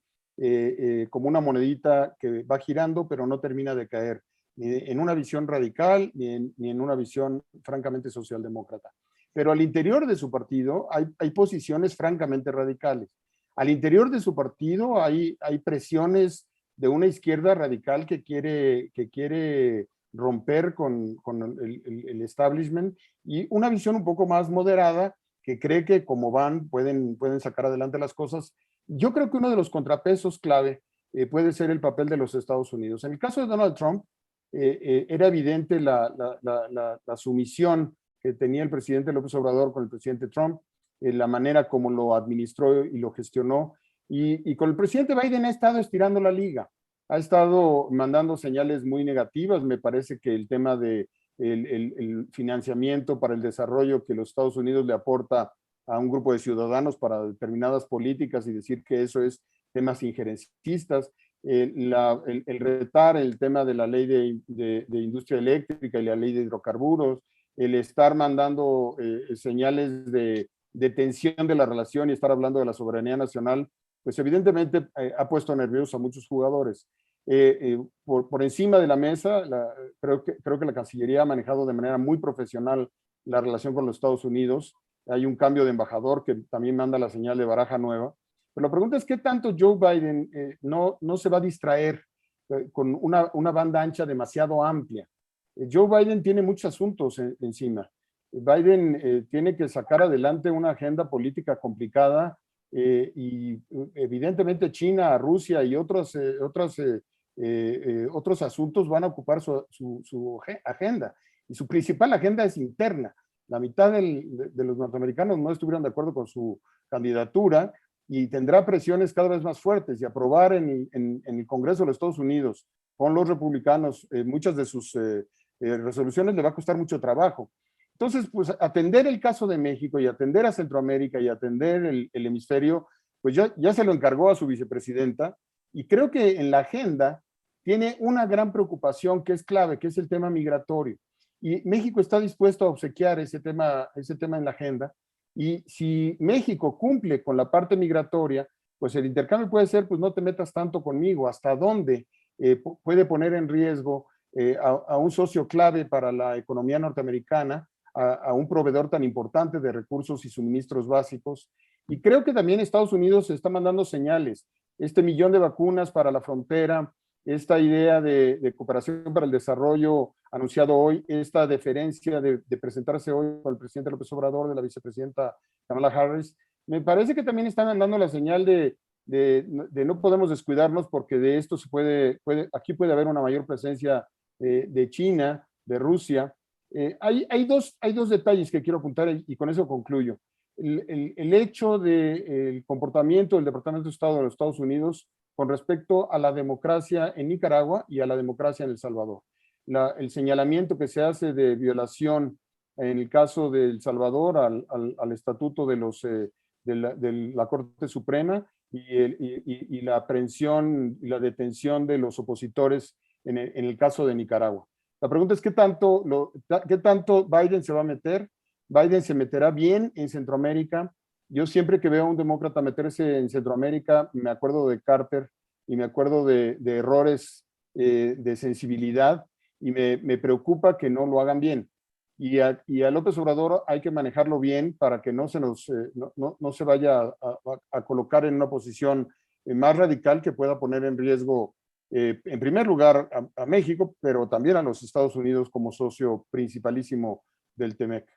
como una monedita que va girando, pero no termina de caer, ni en una visión radical, ni en una visión francamente socialdemócrata. Pero al interior de su partido hay posiciones francamente radicales. Al interior de su partido hay presiones de una izquierda radical que quiere romper con el establishment, y una visión un poco más moderada que cree que como van pueden sacar adelante las cosas. Yo creo que uno de los contrapesos clave puede ser el papel de los Estados Unidos. En el caso de Donald Trump, era evidente la sumisión que tenía el presidente López Obrador con el presidente Trump, la manera como lo administró y lo gestionó. Y con el presidente Biden ha estado estirando la liga, ha estado mandando señales muy negativas. Me parece que el tema de el financiamiento para el desarrollo que los Estados Unidos le aporta a un grupo de ciudadanos para determinadas políticas y decir que eso es temas injerencistas, el retar el tema de la ley de industria eléctrica y la ley de hidrocarburos, el estar mandando señales de tensión de la relación y estar hablando de la soberanía nacional, pues evidentemente ha puesto nerviosos a muchos jugadores. Por encima de la mesa, creo que la Cancillería ha manejado de manera muy profesional la relación con los Estados Unidos. Hay un cambio de embajador que también manda la señal de baraja nueva. Pero la pregunta es, ¿qué tanto Joe Biden no se va a distraer con una banda ancha demasiado amplia? Joe Biden tiene muchos asuntos encima. Biden tiene que sacar adelante una agenda política complicada y evidentemente China, Rusia y otros asuntos van a ocupar su agenda. Y su principal agenda es interna. La mitad de los norteamericanos no estuvieron de acuerdo con su candidatura y tendrá presiones cada vez más fuertes, y aprobar en el Congreso de los Estados Unidos con los republicanos muchas de sus resoluciones le va a costar mucho trabajo. Entonces, pues atender el caso de México y atender a Centroamérica y atender el hemisferio, pues ya se lo encargó a su vicepresidenta, y creo que en la agenda tiene una gran preocupación que es clave, que es el tema migratorio. Y México está dispuesto a obsequiar ese tema en la agenda. Y si México cumple con la parte migratoria, pues el intercambio puede ser, pues no te metas tanto conmigo, hasta dónde puede poner en riesgo a un socio clave para la economía norteamericana, a un proveedor tan importante de recursos y suministros básicos. Y creo que también Estados Unidos está mandando señales. Este 1 millón de vacunas para la frontera, esta idea de cooperación para el desarrollo anunciado hoy, esta deferencia de presentarse hoy con el presidente López Obrador, de la vicepresidenta Kamala Harris, me parece que también están dando la señal de no podemos descuidarnos, porque de esto aquí puede haber una mayor presencia de China, de Rusia. Hay dos detalles que quiero apuntar y con eso concluyo. El hecho del comportamiento del Departamento de Estado de los Estados Unidos con respecto a la democracia en Nicaragua y a la democracia en El Salvador. El señalamiento que se hace de violación en el caso de El Salvador al estatuto de la Corte Suprema y la aprehensión y la detención de los opositores en el caso de Nicaragua. La pregunta es ¿qué tanto Biden se va a meter? Biden se meterá bien en Centroamérica. Yo siempre que veo a un demócrata meterse en Centroamérica, me acuerdo de Carter y me acuerdo de errores de sensibilidad, y me preocupa que no lo hagan bien. Y a López Obrador hay que manejarlo bien para que no se vaya a colocar en una posición más radical que pueda poner en riesgo, en primer lugar, a México, pero también a los Estados Unidos como socio principalísimo del TEMEC.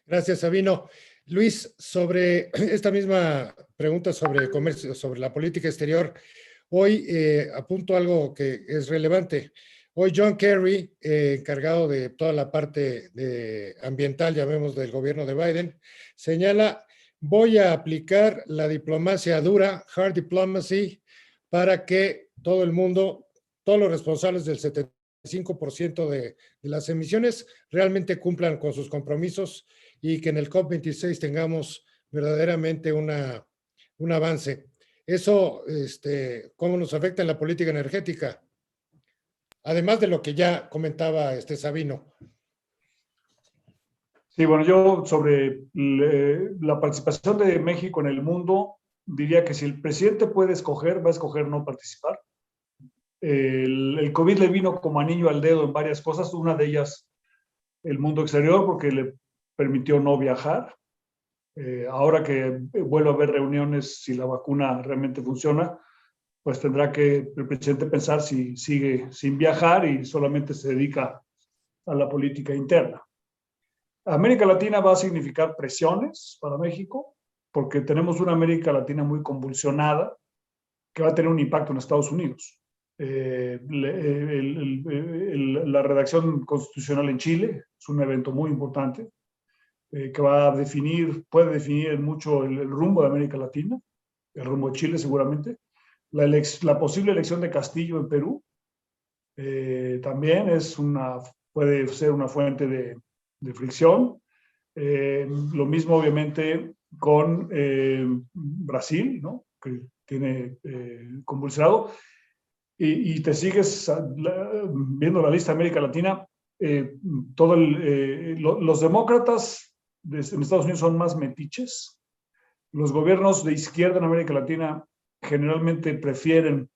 Gracias, Sabino. Luis, sobre esta misma pregunta sobre comercio, sobre la política exterior, hoy apunto algo que es relevante. Hoy John Kerry, encargado de toda la parte ambiental, llamemos, del gobierno de Biden, señala: voy a aplicar la diplomacia dura, hard diplomacy, para que todo el mundo, todos los responsables del 75% de las emisiones realmente cumplan con sus compromisos y que en el COP26 tengamos verdaderamente un avance. Eso, ¿cómo nos afecta en la política energética? Además de lo que ya comentaba Sabino. Sí, bueno, yo sobre la participación de México en el mundo, diría que si el presidente puede escoger, va a escoger no participar. El COVID le vino como anillo al dedo en varias cosas, una de ellas el mundo exterior, porque le permitió no viajar. Ahora que vuelve a haber reuniones, si la vacuna realmente funciona, pues tendrá que el presidente pensar si sigue sin viajar y solamente se dedica a la política interna. América Latina va a significar presiones para México, porque tenemos una América Latina muy convulsionada que va a tener un impacto en Estados Unidos. La redacción constitucional en Chile es un evento muy importante que va a puede definir mucho el rumbo de América Latina, el rumbo de Chile seguramente. La posible elección de Castillo en Perú también puede ser una fuente de fricción. Lo mismo obviamente con Brasil, ¿no? Que tiene convulsionado. Y te sigues viendo la lista de América Latina, los demócratas en Estados Unidos son más metiches. Los gobiernos de izquierda en América Latina generalmente prefieren,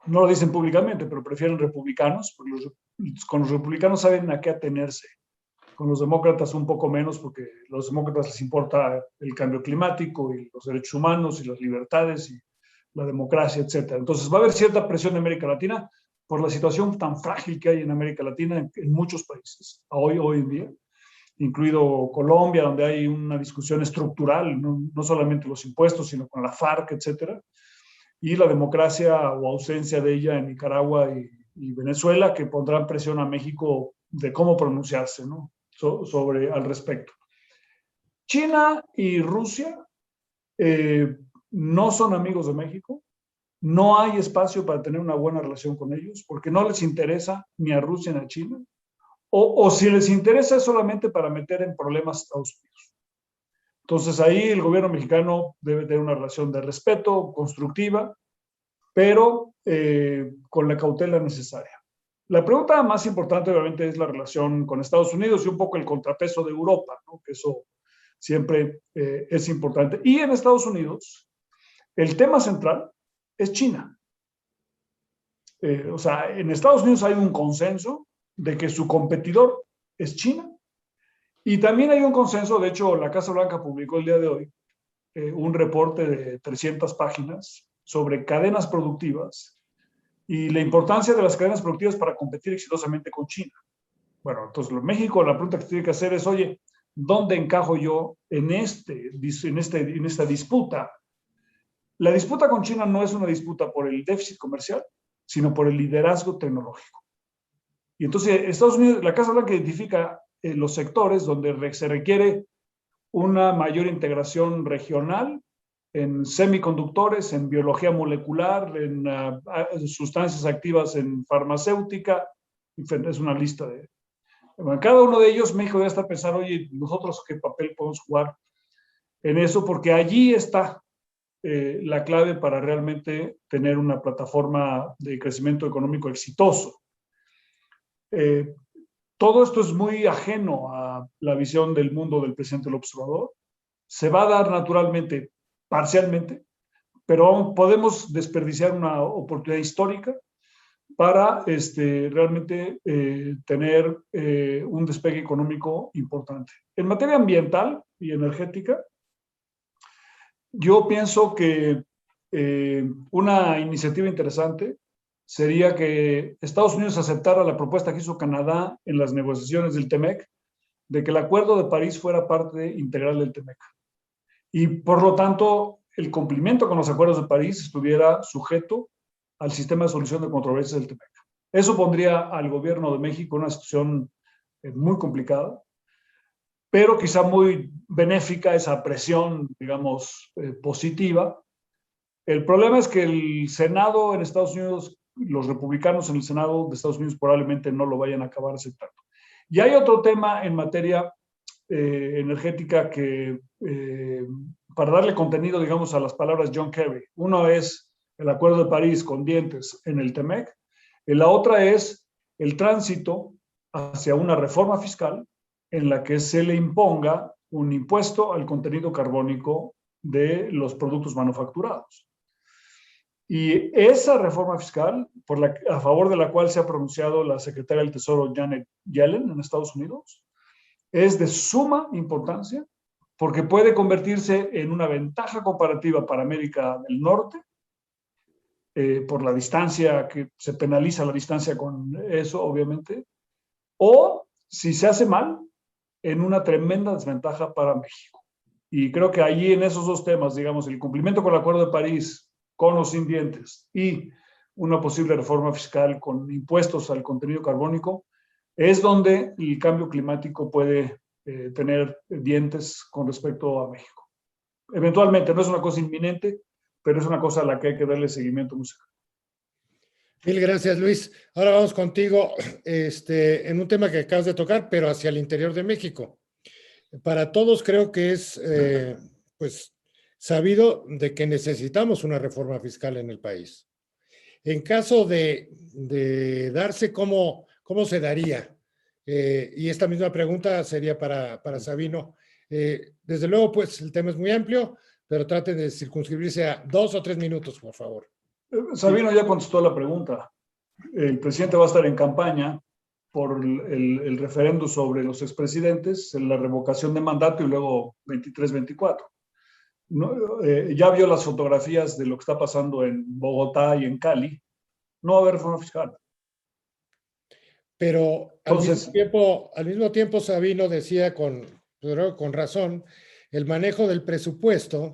no lo dicen públicamente, pero prefieren republicanos, porque con los republicanos saben a qué atenerse. Con los demócratas un poco menos, porque a los demócratas les importa el cambio climático y los derechos humanos y las libertades y la democracia, etc. Entonces va a haber cierta presión en América Latina por la situación tan frágil que hay en América Latina en muchos países, hoy en día, incluido Colombia, donde hay una discusión estructural, no solamente los impuestos, sino con la FARC, etc. Y la democracia o ausencia de ella en Nicaragua y Venezuela, que pondrán presión a México de cómo pronunciarse, ¿no? Al respecto. China y Rusia no son amigos de México. No hay espacio para tener una buena relación con ellos, porque no les interesa ni a Rusia ni a China. O si les interesa es solamente para meter en problemas a Estados Unidos. Entonces ahí el gobierno mexicano debe tener una relación de respeto, constructiva, pero con la cautela necesaria. La pregunta más importante obviamente es la relación con Estados Unidos y un poco el contrapeso de Europa, ¿no? Que eso siempre es importante. Y en Estados Unidos, el tema central es China. O sea, en Estados Unidos hay un consenso de que su competidor es China Y también hay un consenso, de hecho, la Casa Blanca publicó el día de hoy un reporte de 300 páginas sobre cadenas productivas y la importancia de las cadenas productivas para competir exitosamente con China. Bueno, entonces México, la pregunta que tiene que hacer es, oye, ¿dónde encajo yo en esta disputa? La disputa con China no es una disputa por el déficit comercial, sino por el liderazgo tecnológico. Y entonces Estados Unidos, la Casa Blanca identifica los sectores donde se requiere una mayor integración regional en semiconductores, en biología molecular, en sustancias activas en farmacéutica, es una lista de... Bueno, cada uno de ellos, México debe estar pensando, oye, nosotros qué papel podemos jugar en eso, porque allí está la clave para realmente tener una plataforma de crecimiento económico exitoso. Todo esto es muy ajeno a la visión del mundo del presidente López Obrador. Se va a dar naturalmente, parcialmente, pero aún podemos desperdiciar una oportunidad histórica para realmente tener un despegue económico importante. En materia ambiental y energética, yo pienso que una iniciativa interesante sería que Estados Unidos aceptara la propuesta que hizo Canadá en las negociaciones del TEMEC, de que el Acuerdo de París fuera parte integral del TEMEC. Y por lo tanto, el cumplimiento con los acuerdos de París estuviera sujeto al sistema de solución de controversias del TEMEC. Eso pondría al gobierno de México en una situación muy complicada, pero quizá muy benéfica esa presión, digamos, positiva. El problema es que el Senado en Estados Unidos, los republicanos en el Senado de Estados Unidos probablemente no lo vayan a acabar aceptando. Y hay otro tema en materia energética que, para darle contenido, digamos, a las palabras John Kerry, uno es el Acuerdo de París con dientes en el TEMEC, y la otra es el tránsito hacia una reforma fiscal en la que se le imponga un impuesto al contenido carbónico de los productos manufacturados. Y esa reforma fiscal, a favor de la cual se ha pronunciado la secretaria del Tesoro Janet Yellen en Estados Unidos, es de suma importancia porque puede convertirse en una ventaja comparativa para América del Norte, por la distancia, que se penaliza la distancia con eso, obviamente, o si se hace mal, en una tremenda desventaja para México. Y creo que allí en esos dos temas, digamos, el cumplimiento con el Acuerdo de París, con o sin dientes, y una posible reforma fiscal con impuestos al contenido carbónico, es donde el cambio climático puede tener dientes con respecto a México. Eventualmente, no es una cosa inminente, pero es una cosa a la que hay que darle seguimiento musical. Mil gracias, Luis. Ahora vamos contigo en un tema que acabas de tocar, pero hacia el interior de México. Para todos creo que es pues sabido de que necesitamos una reforma fiscal en el país. En caso de darse, ¿cómo se daría? Y esta misma pregunta sería para Sabino. Desde luego, pues el tema es muy amplio, pero traten de circunscribirse a 2 o 3 minutos, por favor. Sabino ya contestó la pregunta. El presidente va a estar en campaña por el referendo sobre los expresidentes, la revocación de mandato y luego 23-24. ¿No? Ya vio las fotografías de lo que está pasando en Bogotá y en Cali. No va a haber reforma fiscal. Pero al mismo tiempo, Sabino decía con razón, el manejo del presupuesto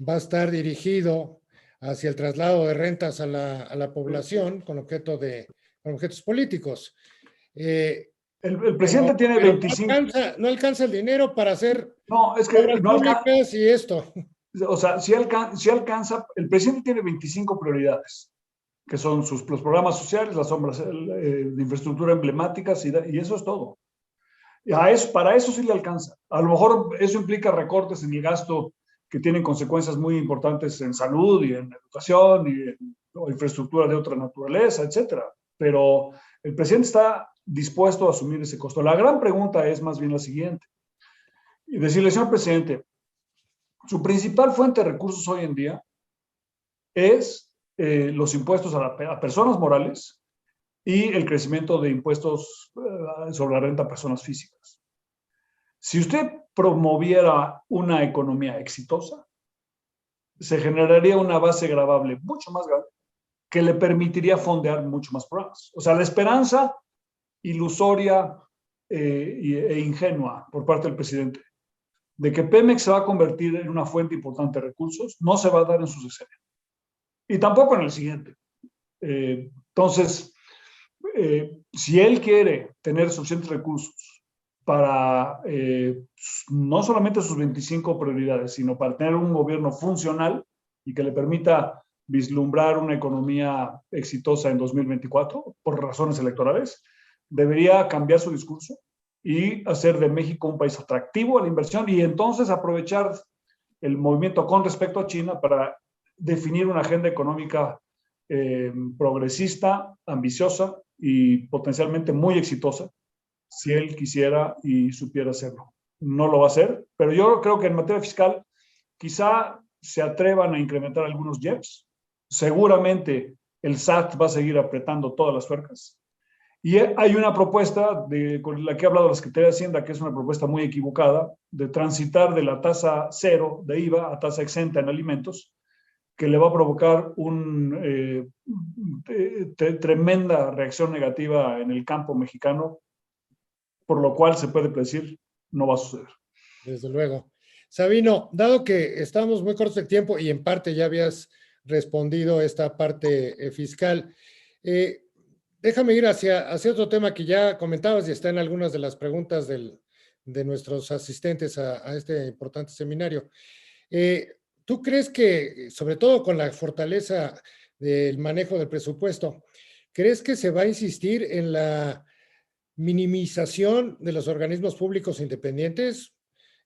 va a estar dirigido hacia el traslado de rentas a la población con objetos políticos. El presidente tiene 25... No alcanza el dinero para hacer obras públicas y esto. O sea, si alcanza, el presidente tiene 25 prioridades, que son los programas sociales, las obras de infraestructura emblemáticas y eso es todo. Para eso sí le alcanza. A lo mejor eso implica recortes en el gasto que tienen consecuencias muy importantes en salud y en educación y en infraestructura de otra naturaleza, etcétera. Pero el presidente está dispuesto a asumir ese costo. La gran pregunta es más bien la siguiente. Y decirle, señor presidente, su principal fuente de recursos hoy en día es los impuestos a personas morales y el crecimiento de impuestos sobre la renta a personas físicas. Si usted promoviera una economía exitosa, se generaría una base gravable mucho más grande que le permitiría fondear mucho más programas. O sea, la esperanza ilusoria e ingenua por parte del presidente de que Pemex se va a convertir en una fuente importante de recursos no se va a dar en su sexenio. Y tampoco en el siguiente. Entonces, si él quiere tener suficientes recursos para no solamente sus 25 prioridades, sino para tener un gobierno funcional y que le permita vislumbrar una economía exitosa en 2024 por razones electorales, debería cambiar su discurso y hacer de México un país atractivo a la inversión y entonces aprovechar el movimiento con respecto a China para definir una agenda económica progresista, ambiciosa y potencialmente muy exitosa, si él quisiera y supiera hacerlo. No lo va a hacer, pero yo creo que en materia fiscal quizá se atrevan a incrementar algunos JEPs. Seguramente el SAT va a seguir apretando todas las tuercas. Y hay una propuesta con la que ha hablado la Secretaría de Hacienda, que es una propuesta muy equivocada, de transitar de la tasa cero de IVA a tasa exenta en alimentos, que le va a provocar una tremenda reacción negativa en el campo mexicano, por lo cual se puede predecir no va a suceder. Desde luego. Sabino, dado que estamos muy cortos de tiempo y en parte ya habías respondido esta parte fiscal, déjame ir hacia otro tema que ya comentabas y está en algunas de las preguntas de nuestros asistentes a este importante seminario. ¿Tú crees que, sobre todo con la fortaleza del manejo del presupuesto, crees que se va a insistir en la minimización de los organismos públicos independientes?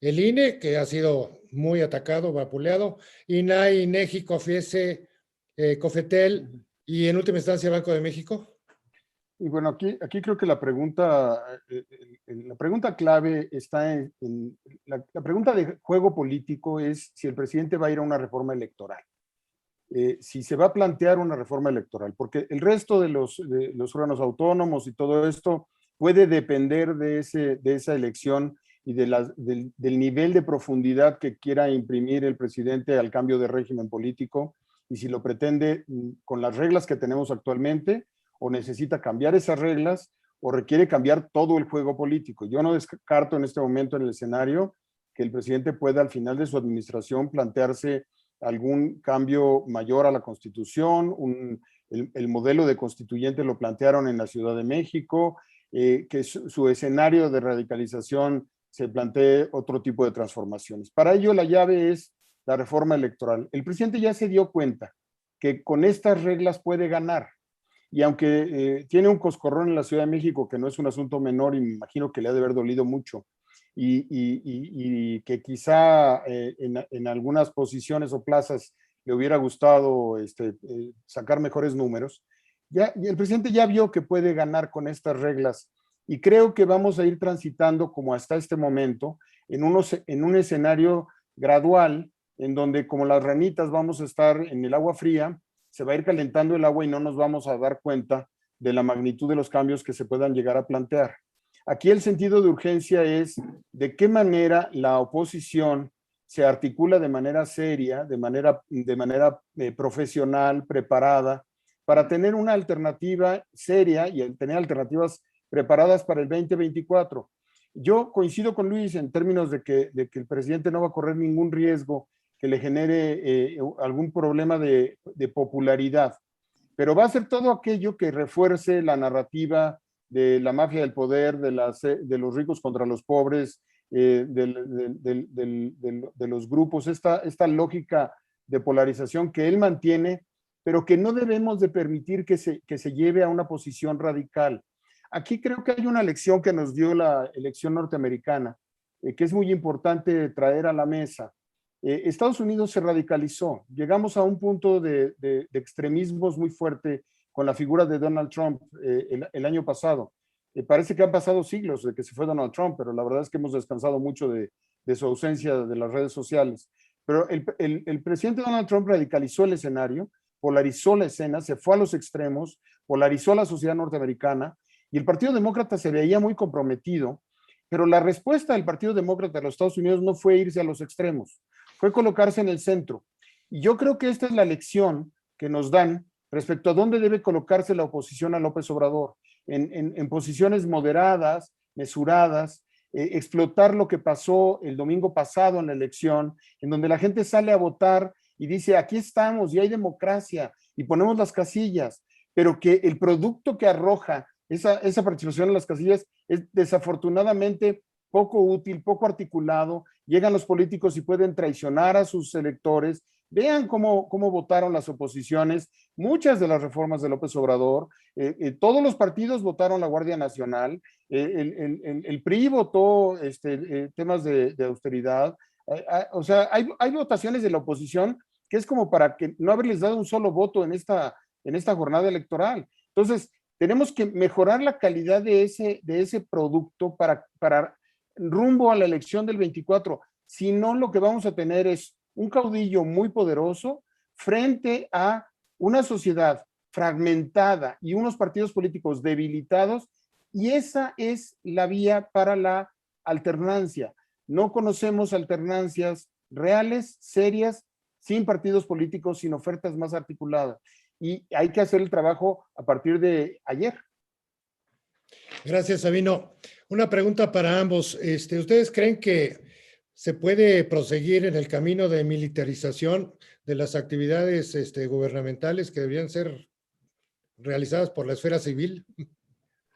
El INE, que ha sido muy atacado, vapuleado, INAI, INEGI, COFESE, COFETEL y en última instancia Banco de México. Y bueno, aquí creo que la pregunta clave está la pregunta de juego político es si el presidente va a ir a una reforma electoral. Si se va a plantear una reforma electoral, porque el resto de los órganos autónomos y todo esto puede depender de esa elección y del nivel de profundidad que quiera imprimir el presidente al cambio de régimen político y si lo pretende con las reglas que tenemos actualmente o necesita cambiar esas reglas o requiere cambiar todo el juego político. Yo no descarto en este momento en el escenario que el presidente pueda al final de su administración plantearse algún cambio mayor a la Constitución, el modelo de constituyente lo plantearon en la Ciudad de México, que su escenario de radicalización se plantee otro tipo de transformaciones. Para ello la llave es la reforma electoral. El presidente ya se dio cuenta que con estas reglas puede ganar. Y aunque tiene un coscorrón en la Ciudad de México, que no es un asunto menor y me imagino que le ha de haber dolido mucho, y que quizá en algunas posiciones o plazas le hubiera gustado sacar mejores números, y el presidente ya vio que puede ganar con estas reglas y creo que vamos a ir transitando como hasta este momento en un escenario gradual en donde como las ranitas vamos a estar en el agua fría, se va a ir calentando el agua y no nos vamos a dar cuenta de la magnitud de los cambios que se puedan llegar a plantear. Aquí el sentido de urgencia es de qué manera la oposición se articula de manera seria, de manera profesional, preparada, para tener una alternativa seria y tener alternativas preparadas para el 2024. Yo coincido con Luis en términos de que el presidente no va a correr ningún riesgo que le genere algún problema de popularidad, pero va a ser todo aquello que refuerce la narrativa de la mafia del poder, de los ricos contra los pobres, de los grupos, esta lógica de polarización que él mantiene, pero que no debemos de permitir que se lleve a una posición radical. Aquí creo que hay una lección que nos dio la elección norteamericana, que es muy importante traer a la mesa. Estados Unidos se radicalizó, llegamos a un punto de extremismos muy fuerte con la figura de Donald Trump el año pasado. Parece que han pasado siglos de que se fue Donald Trump, pero la verdad es que hemos descansado mucho de su ausencia de las redes sociales. Pero el presidente Donald Trump radicalizó el escenario, polarizó la escena, se fue a los extremos, polarizó a la sociedad norteamericana y el Partido Demócrata se veía muy comprometido Pero la respuesta del Partido Demócrata de los Estados Unidos no fue irse a los extremos, fue colocarse en el centro. Y yo creo que esta es la lección que nos dan respecto a dónde debe colocarse la oposición a López Obrador, en posiciones moderadas, mesuradas, explotar lo que pasó el domingo pasado en la elección, en donde la gente sale a votar y dice, aquí estamos y hay democracia y ponemos las casillas, pero que el producto que arroja esa participación en las casillas es desafortunadamente poco útil, poco articulado. Llegan los políticos y pueden traicionar a sus electores. Vean cómo votaron las oposiciones, muchas de las reformas de López Obrador, todos los partidos votaron la Guardia Nacional, el PRI votó temas de austeridad, o sea, hay votaciones de la oposición que es como para que no haberles dado un solo voto en esta jornada electoral. Entonces, tenemos que mejorar la calidad de ese producto para rumbo a la elección del 24. Si no, lo que vamos a tener es un caudillo muy poderoso frente a una sociedad fragmentada y unos partidos políticos debilitados, y esa es la vía para la alternancia. No conocemos alternancias reales, serias, sin partidos políticos, sin ofertas más articuladas. Y hay que hacer el trabajo a partir de ayer. Gracias, Sabino. Una pregunta para ambos. ¿Ustedes creen que se puede proseguir en el camino de militarización de las actividades gubernamentales que deberían ser realizadas por la esfera civil?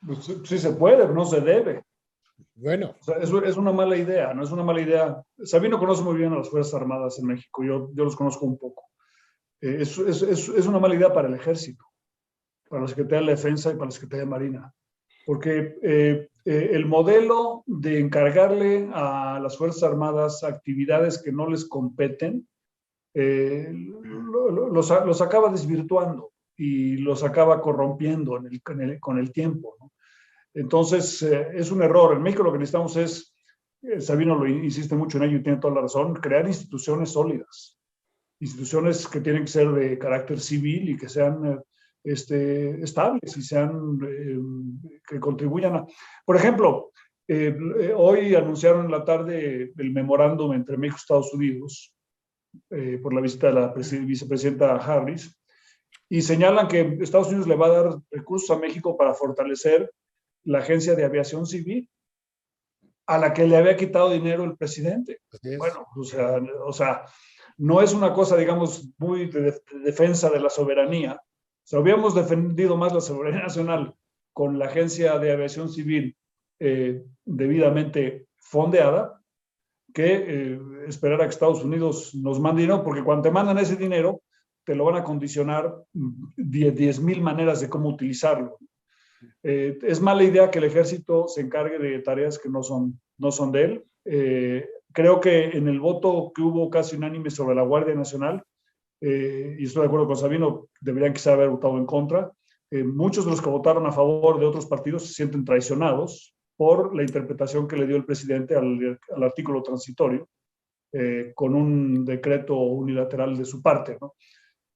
Pues sí se puede, pero no se debe. Bueno. O sea, es una mala idea, no es una mala idea. Sabino conoce muy bien a las Fuerzas Armadas en México, yo los conozco un poco. Es una mala idea para el Ejército, para la Secretaría de la Defensa y para la Secretaría de Marina, porque el modelo de encargarle a las Fuerzas Armadas actividades que no les competen los acaba desvirtuando y los acaba corrompiendo con el tiempo, ¿no? Entonces, es un error. En México lo que necesitamos es, Sabino lo insiste mucho en ello y tiene toda la razón, crear instituciones sólidas, instituciones que tienen que ser de carácter civil y que sean estables y sean, que contribuyan a... Por ejemplo, hoy anunciaron en la tarde el memorándum entre México y Estados Unidos por la visita de la vicepresidenta Harris, y señalan que Estados Unidos le va a dar recursos a México para fortalecer la Agencia de Aviación Civil, a la que le había quitado dinero el presidente. Bueno, o sea, no es una cosa, digamos, muy de defensa de la soberanía. O sea, hubiéramos defendido más la soberanía nacional con la Agencia de Aviación Civil debidamente fondeada, que esperar a que Estados Unidos nos mande dinero, porque cuando te mandan ese dinero, te lo van a condicionar 10,000 maneras de cómo utilizarlo. Es mala idea que el Ejército se encargue de tareas que no son de él. Creo que en el voto que hubo casi unánime sobre la Guardia Nacional, y estoy de acuerdo con Sabino, deberían quizá haber votado en contra. Muchos de los que votaron a favor de otros partidos se sienten traicionados por la interpretación que le dio el presidente al artículo transitorio, con un decreto unilateral de su parte, ¿no?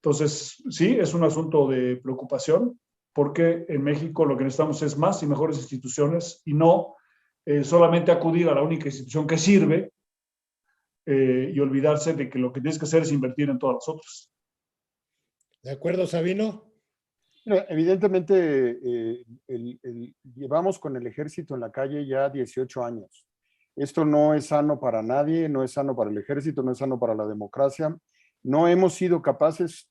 Entonces, sí, es un asunto de preocupación, porque en México lo que necesitamos es más y mejores instituciones y no solamente acudir a la única institución que sirve y olvidarse de que lo que tienes que hacer es invertir en todas las otras. ¿De acuerdo, Sabino? Evidentemente, llevamos con el Ejército en la calle ya 18 años. Esto no es sano para nadie, no es sano para el Ejército, no es sano para la democracia. No hemos sido capaces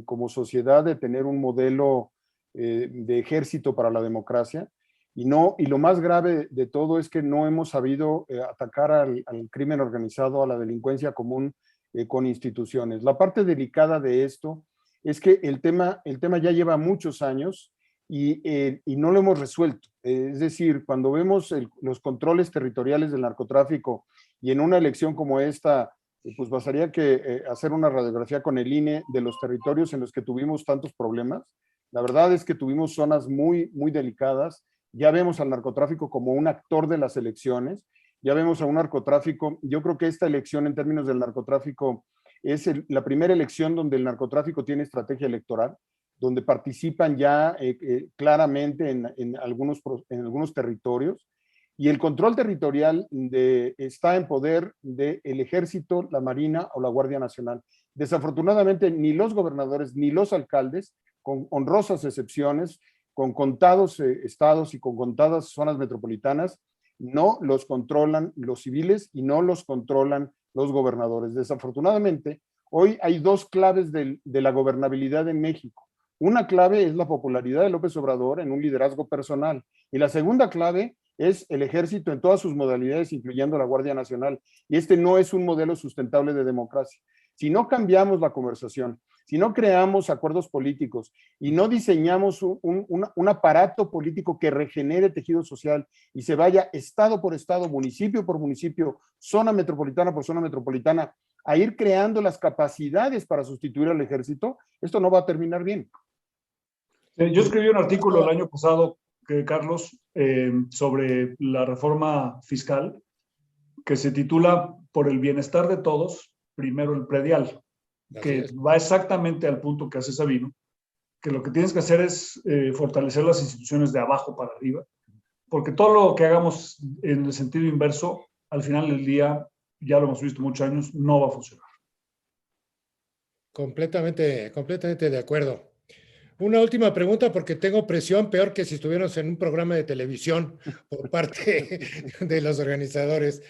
como sociedad de tener un modelo de ejército para la democracia, y lo más grave de todo es que no hemos sabido atacar al crimen organizado, a la delincuencia común con instituciones. La parte delicada de esto es que el tema ya lleva muchos años y no lo hemos resuelto. Es decir, cuando vemos los controles territoriales del narcotráfico, y en una elección como esta, pues bastaría que hacer una radiografía con el INE de los territorios en los que tuvimos tantos problemas. La verdad es que tuvimos zonas muy, muy delicadas. Ya vemos al narcotráfico como un actor de las elecciones. Ya vemos a un narcotráfico. Yo creo que esta elección en términos del narcotráfico es la primera elección donde el narcotráfico tiene estrategia electoral, donde participan ya claramente en algunos territorios. y el control territorial está en poder del Ejército, la Marina o la Guardia Nacional. Desafortunadamente, ni los gobernadores ni los alcaldes, con honrosas excepciones, con contados estados y con contadas zonas metropolitanas, no los controlan los civiles y no los controlan los gobernadores. Desafortunadamente, hoy hay dos claves de la gobernabilidad en México. Una clave es la popularidad de López Obrador en un liderazgo personal, y la segunda clave es el ejército en todas sus modalidades, incluyendo la Guardia Nacional. Y este no es un modelo sustentable de democracia. Si no cambiamos la conversación, si no creamos acuerdos políticos y no diseñamos un aparato político que regenere tejido social y se vaya estado por estado, municipio por municipio, zona metropolitana por zona metropolitana, a ir creando las capacidades para sustituir al ejército, esto no va a terminar bien. Yo escribí un artículo el año pasado, Carlos, sobre la reforma fiscal, que se titula Por el bienestar de todos, primero el predial, que va exactamente al punto que hace Sabino, que lo que tienes que hacer es fortalecer las instituciones de abajo para arriba, porque todo lo que hagamos en el sentido inverso, al final del día, ya lo hemos visto muchos años, no va a funcionar. Completamente de acuerdo. Una última pregunta, porque tengo presión peor que si estuviéramos en un programa de televisión por parte de los organizadores.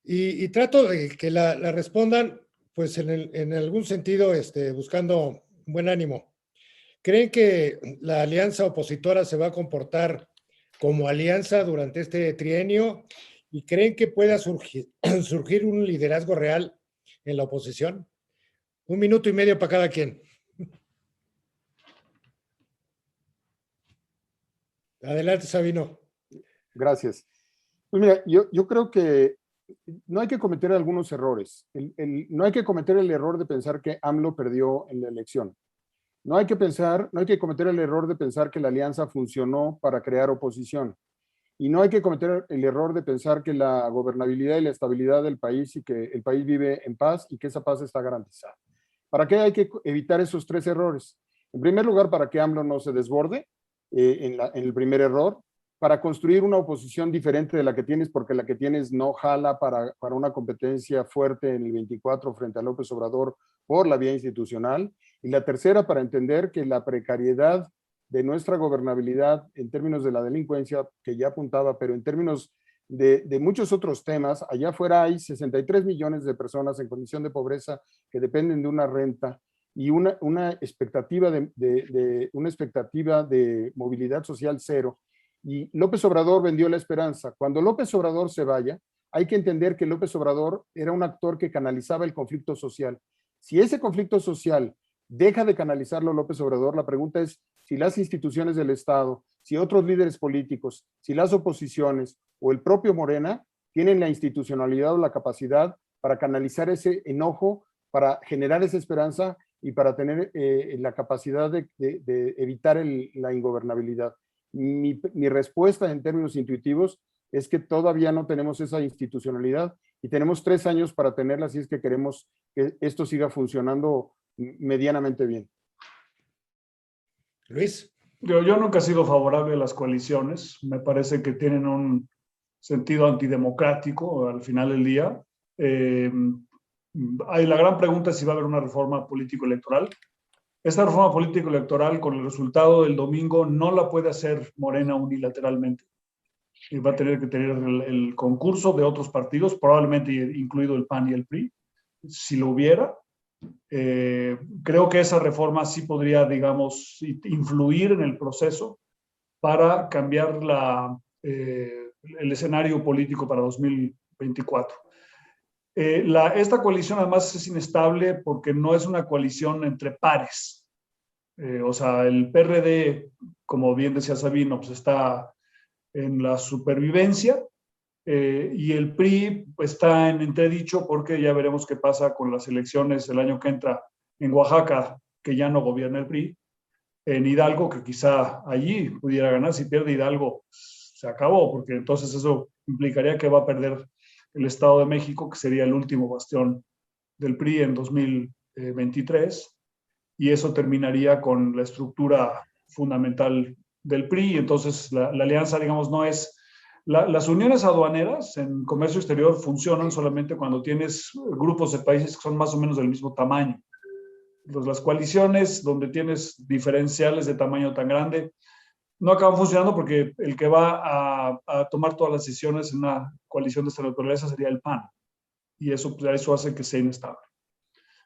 Y trato de que la respondan, pues en algún sentido, buscando buen ánimo. ¿Creen que la alianza opositora se va a comportar como alianza durante este trienio? ¿Y creen que pueda surgir un liderazgo real en la oposición? 1 minuto y medio para cada quien. Adelante, Sabino. Gracias. Pues mira, yo creo que no hay que cometer algunos errores. No hay que cometer el error de pensar que AMLO perdió en la elección. No hay que cometer el error de pensar que la alianza funcionó para crear oposición. Y no hay que cometer el error de pensar que la gobernabilidad y la estabilidad del país y que el país vive en paz y que esa paz está garantizada. ¿Para qué hay que evitar esos 3 errores? En primer lugar, para que AMLO no se desborde en el primer error, para construir una oposición diferente de la que tienes, porque la que tienes no jala para una competencia fuerte en el 24 frente a López Obrador por la vía institucional. Y la tercera, para entender que la precariedad de nuestra gobernabilidad en términos de la delincuencia, que ya apuntaba, pero en términos de muchos otros temas, allá afuera hay 63 millones de personas en condición de pobreza que dependen de una renta y una expectativa de movilidad social cero. Y López Obrador vendió la esperanza. Cuando López Obrador se vaya, hay que entender que López Obrador era un actor que canalizaba el conflicto social. Si ese conflicto social deja de canalizarlo López Obrador, la pregunta es si las instituciones del Estado, si otros líderes políticos, si las oposiciones o el propio Morena tienen la institucionalidad o la capacidad para canalizar ese enojo, para generar esa esperanza y para tener la capacidad de evitar la ingobernabilidad. Mi respuesta en términos intuitivos es que todavía no tenemos esa institucionalidad y tenemos 3 años para tenerla si es que queremos que esto siga funcionando medianamente bien. Luis. Yo nunca he sido favorable a las coaliciones. Me parece que tienen un sentido antidemocrático al final del día. La gran pregunta es si va a haber una reforma político-electoral. Esta reforma político-electoral, con el resultado del domingo, no la puede hacer Morena unilateralmente. Y va a tener que tener el concurso de otros partidos, probablemente incluido el PAN y el PRI. Si lo hubiera, creo que esa reforma sí podría, digamos, influir en el proceso para cambiar el escenario político para 2024. Esta coalición además es inestable porque no es una coalición entre pares. O sea, el PRD, como bien decía Sabino, pues está en la supervivencia y el PRI está en entredicho porque ya veremos qué pasa con las elecciones el año que entra en Oaxaca, que ya no gobierna el PRI, en Hidalgo, que quizá allí pudiera ganar. Si pierde Hidalgo, se acabó, porque entonces eso implicaría que va a perder el Estado de México, que sería el último bastión del PRI en 2023, y eso terminaría con la estructura fundamental del PRI. Entonces la alianza, digamos, no es Las uniones aduaneras en comercio exterior funcionan solamente cuando tienes grupos de países que son más o menos del mismo tamaño. Entonces, las coaliciones donde tienes diferenciales de tamaño tan grande no acaban funcionando porque el que va a tomar todas las decisiones en una coalición de esta naturaleza sería el PAN. Y eso, pues, eso hace que sea inestable.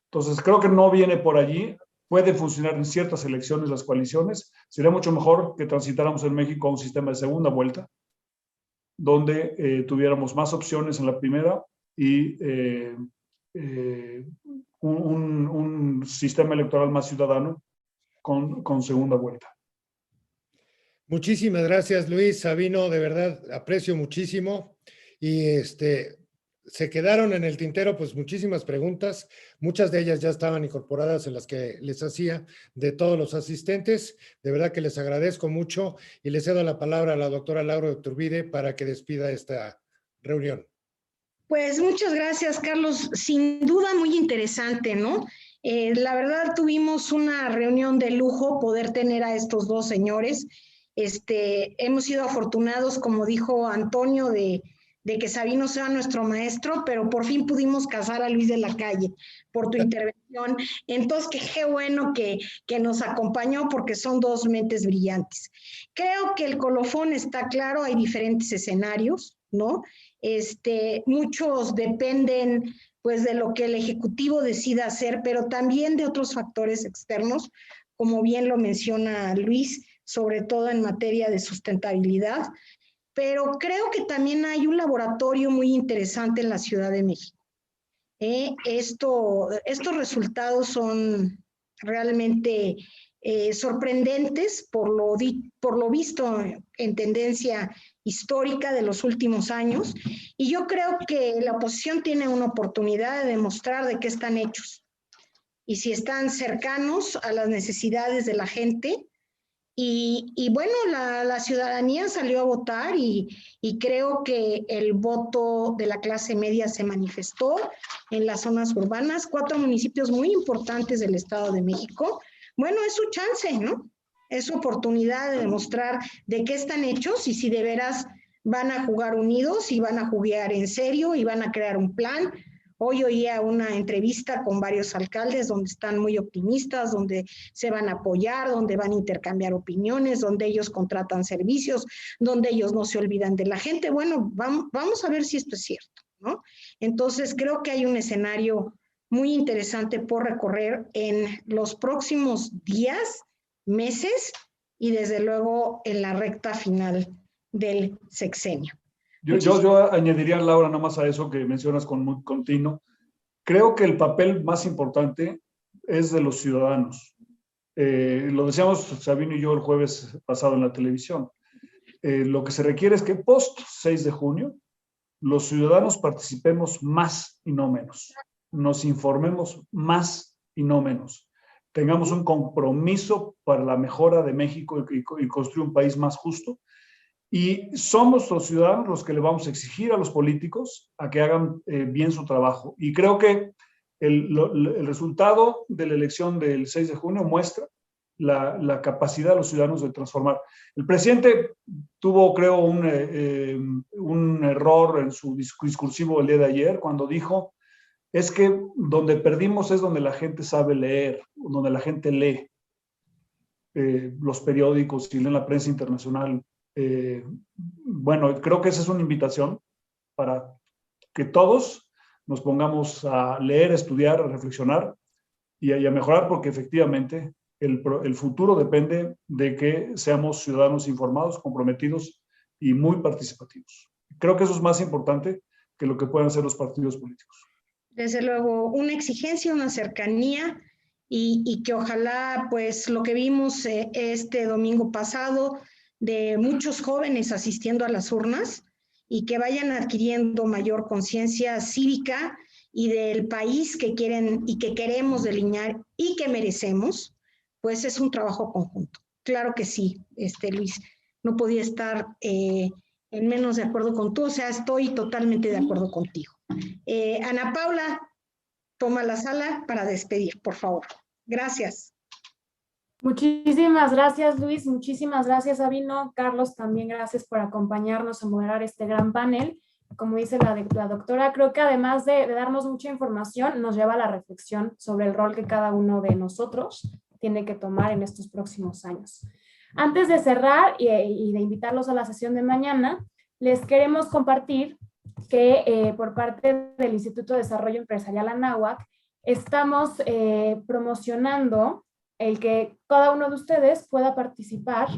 Entonces, creo que no viene por allí. Puede funcionar en ciertas elecciones las coaliciones. Sería mucho mejor que transitáramos en México a un sistema de segunda vuelta, donde tuviéramos más opciones en la primera y un sistema electoral más ciudadano con segunda vuelta. Muchísimas gracias, Luis. Sabino, de verdad aprecio muchísimo. Y se quedaron en el tintero pues muchísimas preguntas. Muchas de ellas ya estaban incorporadas en las que les hacía de todos los asistentes. De verdad que les agradezco mucho y les cedo la palabra a la doctora Laura Iturbide para que despida esta reunión. Pues muchas gracias, Carlos. Sin duda muy interesante, ¿no? La verdad tuvimos una reunión de lujo poder tener a estos dos señores. Hemos sido afortunados, como dijo Antonio, de que Sabino sea nuestro maestro, pero por fin pudimos casar a Luis de la Calle por tu intervención. Entonces, qué bueno que nos acompañó porque son dos mentes brillantes. Creo que el colofón está claro, hay diferentes escenarios, ¿no? Muchos dependen pues de lo que el Ejecutivo decida hacer, pero también de otros factores externos, como bien lo menciona Luis, sobre todo en materia de sustentabilidad. Pero creo que también hay un laboratorio muy interesante en la Ciudad de México. Estos resultados son realmente sorprendentes por lo visto en tendencia histórica de los últimos años, y yo creo que la oposición tiene una oportunidad de demostrar de qué están hechos y si están cercanos a las necesidades de la gente. Y bueno, la ciudadanía salió a votar y creo que el voto de la clase media se manifestó en las zonas urbanas, 4 municipios muy importantes del Estado de México. Bueno, es su chance, ¿no? Es su oportunidad de demostrar de qué están hechos y si de veras van a jugar unidos y van a jugar en serio y van a crear un plan. Hoy oía una entrevista con varios alcaldes donde están muy optimistas, donde se van a apoyar, donde van a intercambiar opiniones, donde ellos contratan servicios, donde ellos no se olvidan de la gente. Bueno, vamos a ver si esto es cierto, ¿no? Entonces, creo que hay un escenario muy interesante por recorrer en los próximos días, meses y desde luego en la recta final del sexenio. Yo añadiría, Laura, nomás a eso que mencionas con Tino. Creo que el papel más importante es de los ciudadanos. Lo decíamos Sabino y yo el jueves pasado en la televisión. Lo que se requiere es que post 6 de junio los ciudadanos participemos más y no menos. Nos informemos más y no menos. Tengamos un compromiso para la mejora de México y construir un país más justo. Y somos los ciudadanos los que le vamos a exigir a los políticos a que hagan bien su trabajo. Y creo que el resultado de la elección del 6 de junio muestra la capacidad de los ciudadanos de transformar. El presidente tuvo, creo, un error en su discursivo el día de ayer cuando dijo, es que donde perdimos es donde la gente sabe leer, donde la gente lee los periódicos y leen la prensa internacional. Bueno, creo que esa es una invitación para que todos nos pongamos a leer, a estudiar, a reflexionar y a mejorar, porque efectivamente el futuro depende de que seamos ciudadanos informados, comprometidos y muy participativos. Creo que eso es más importante que lo que puedan hacer los partidos políticos. Desde luego, una exigencia, una cercanía y que ojalá, pues, lo que vimos este domingo pasado de muchos jóvenes asistiendo a las urnas y que vayan adquiriendo mayor conciencia cívica y del país que quieren y que queremos delinear y que merecemos, pues es un trabajo conjunto. Claro que sí, Luis, no podía estar en menos de acuerdo con tú, o sea, estoy totalmente de acuerdo contigo. Ana Paula, toma la sala para despedir, por favor. Gracias. Muchísimas gracias, Luis. Muchísimas gracias, Sabino. Carlos, también gracias por acompañarnos a moderar este gran panel. Como dice la doctora, creo que además de darnos mucha información, nos lleva a la reflexión sobre el rol que cada uno de nosotros tiene que tomar en estos próximos años. Antes de cerrar y de invitarlos a la sesión de mañana, les queremos compartir que por parte del Instituto de Desarrollo Empresarial Anáhuac estamos promocionando el que cada uno de ustedes pueda participar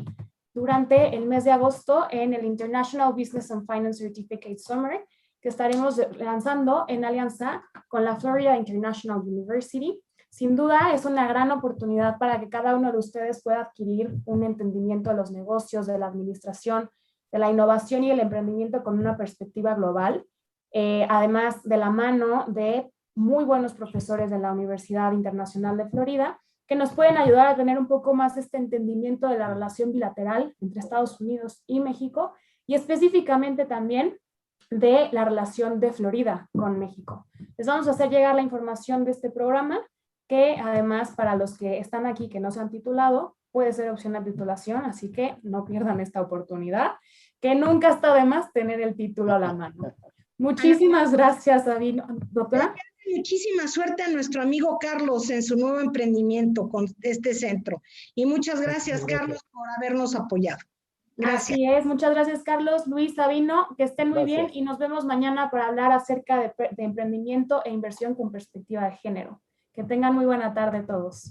durante el mes de agosto en el International Business and Finance Certificate Summer, que estaremos lanzando en alianza con la Florida International University. Sin duda es una gran oportunidad para que cada uno de ustedes pueda adquirir un entendimiento de los negocios, de la administración, de la innovación y el emprendimiento con una perspectiva global, además de la mano de muy buenos profesores de la Universidad Internacional de Florida, que nos pueden ayudar a tener un poco más este entendimiento de la relación bilateral entre Estados Unidos y México, y específicamente también de la relación de Florida con México. Les vamos a hacer llegar la información de este programa, que además para los que están aquí que no se han titulado, puede ser opción de titulación, así que no pierdan esta oportunidad, que nunca está de más tener el título a la mano. Muchísimas gracias, Sabino. ¿Doctora? Muchísima suerte a nuestro amigo Carlos en su nuevo emprendimiento con este centro. Y muchas gracias, Carlos, por habernos apoyado. Gracias. Así es, muchas gracias, Carlos, Luis, Sabino, que estén muy bien y nos vemos mañana para hablar acerca de emprendimiento e inversión con perspectiva de género. Que tengan muy buena tarde todos.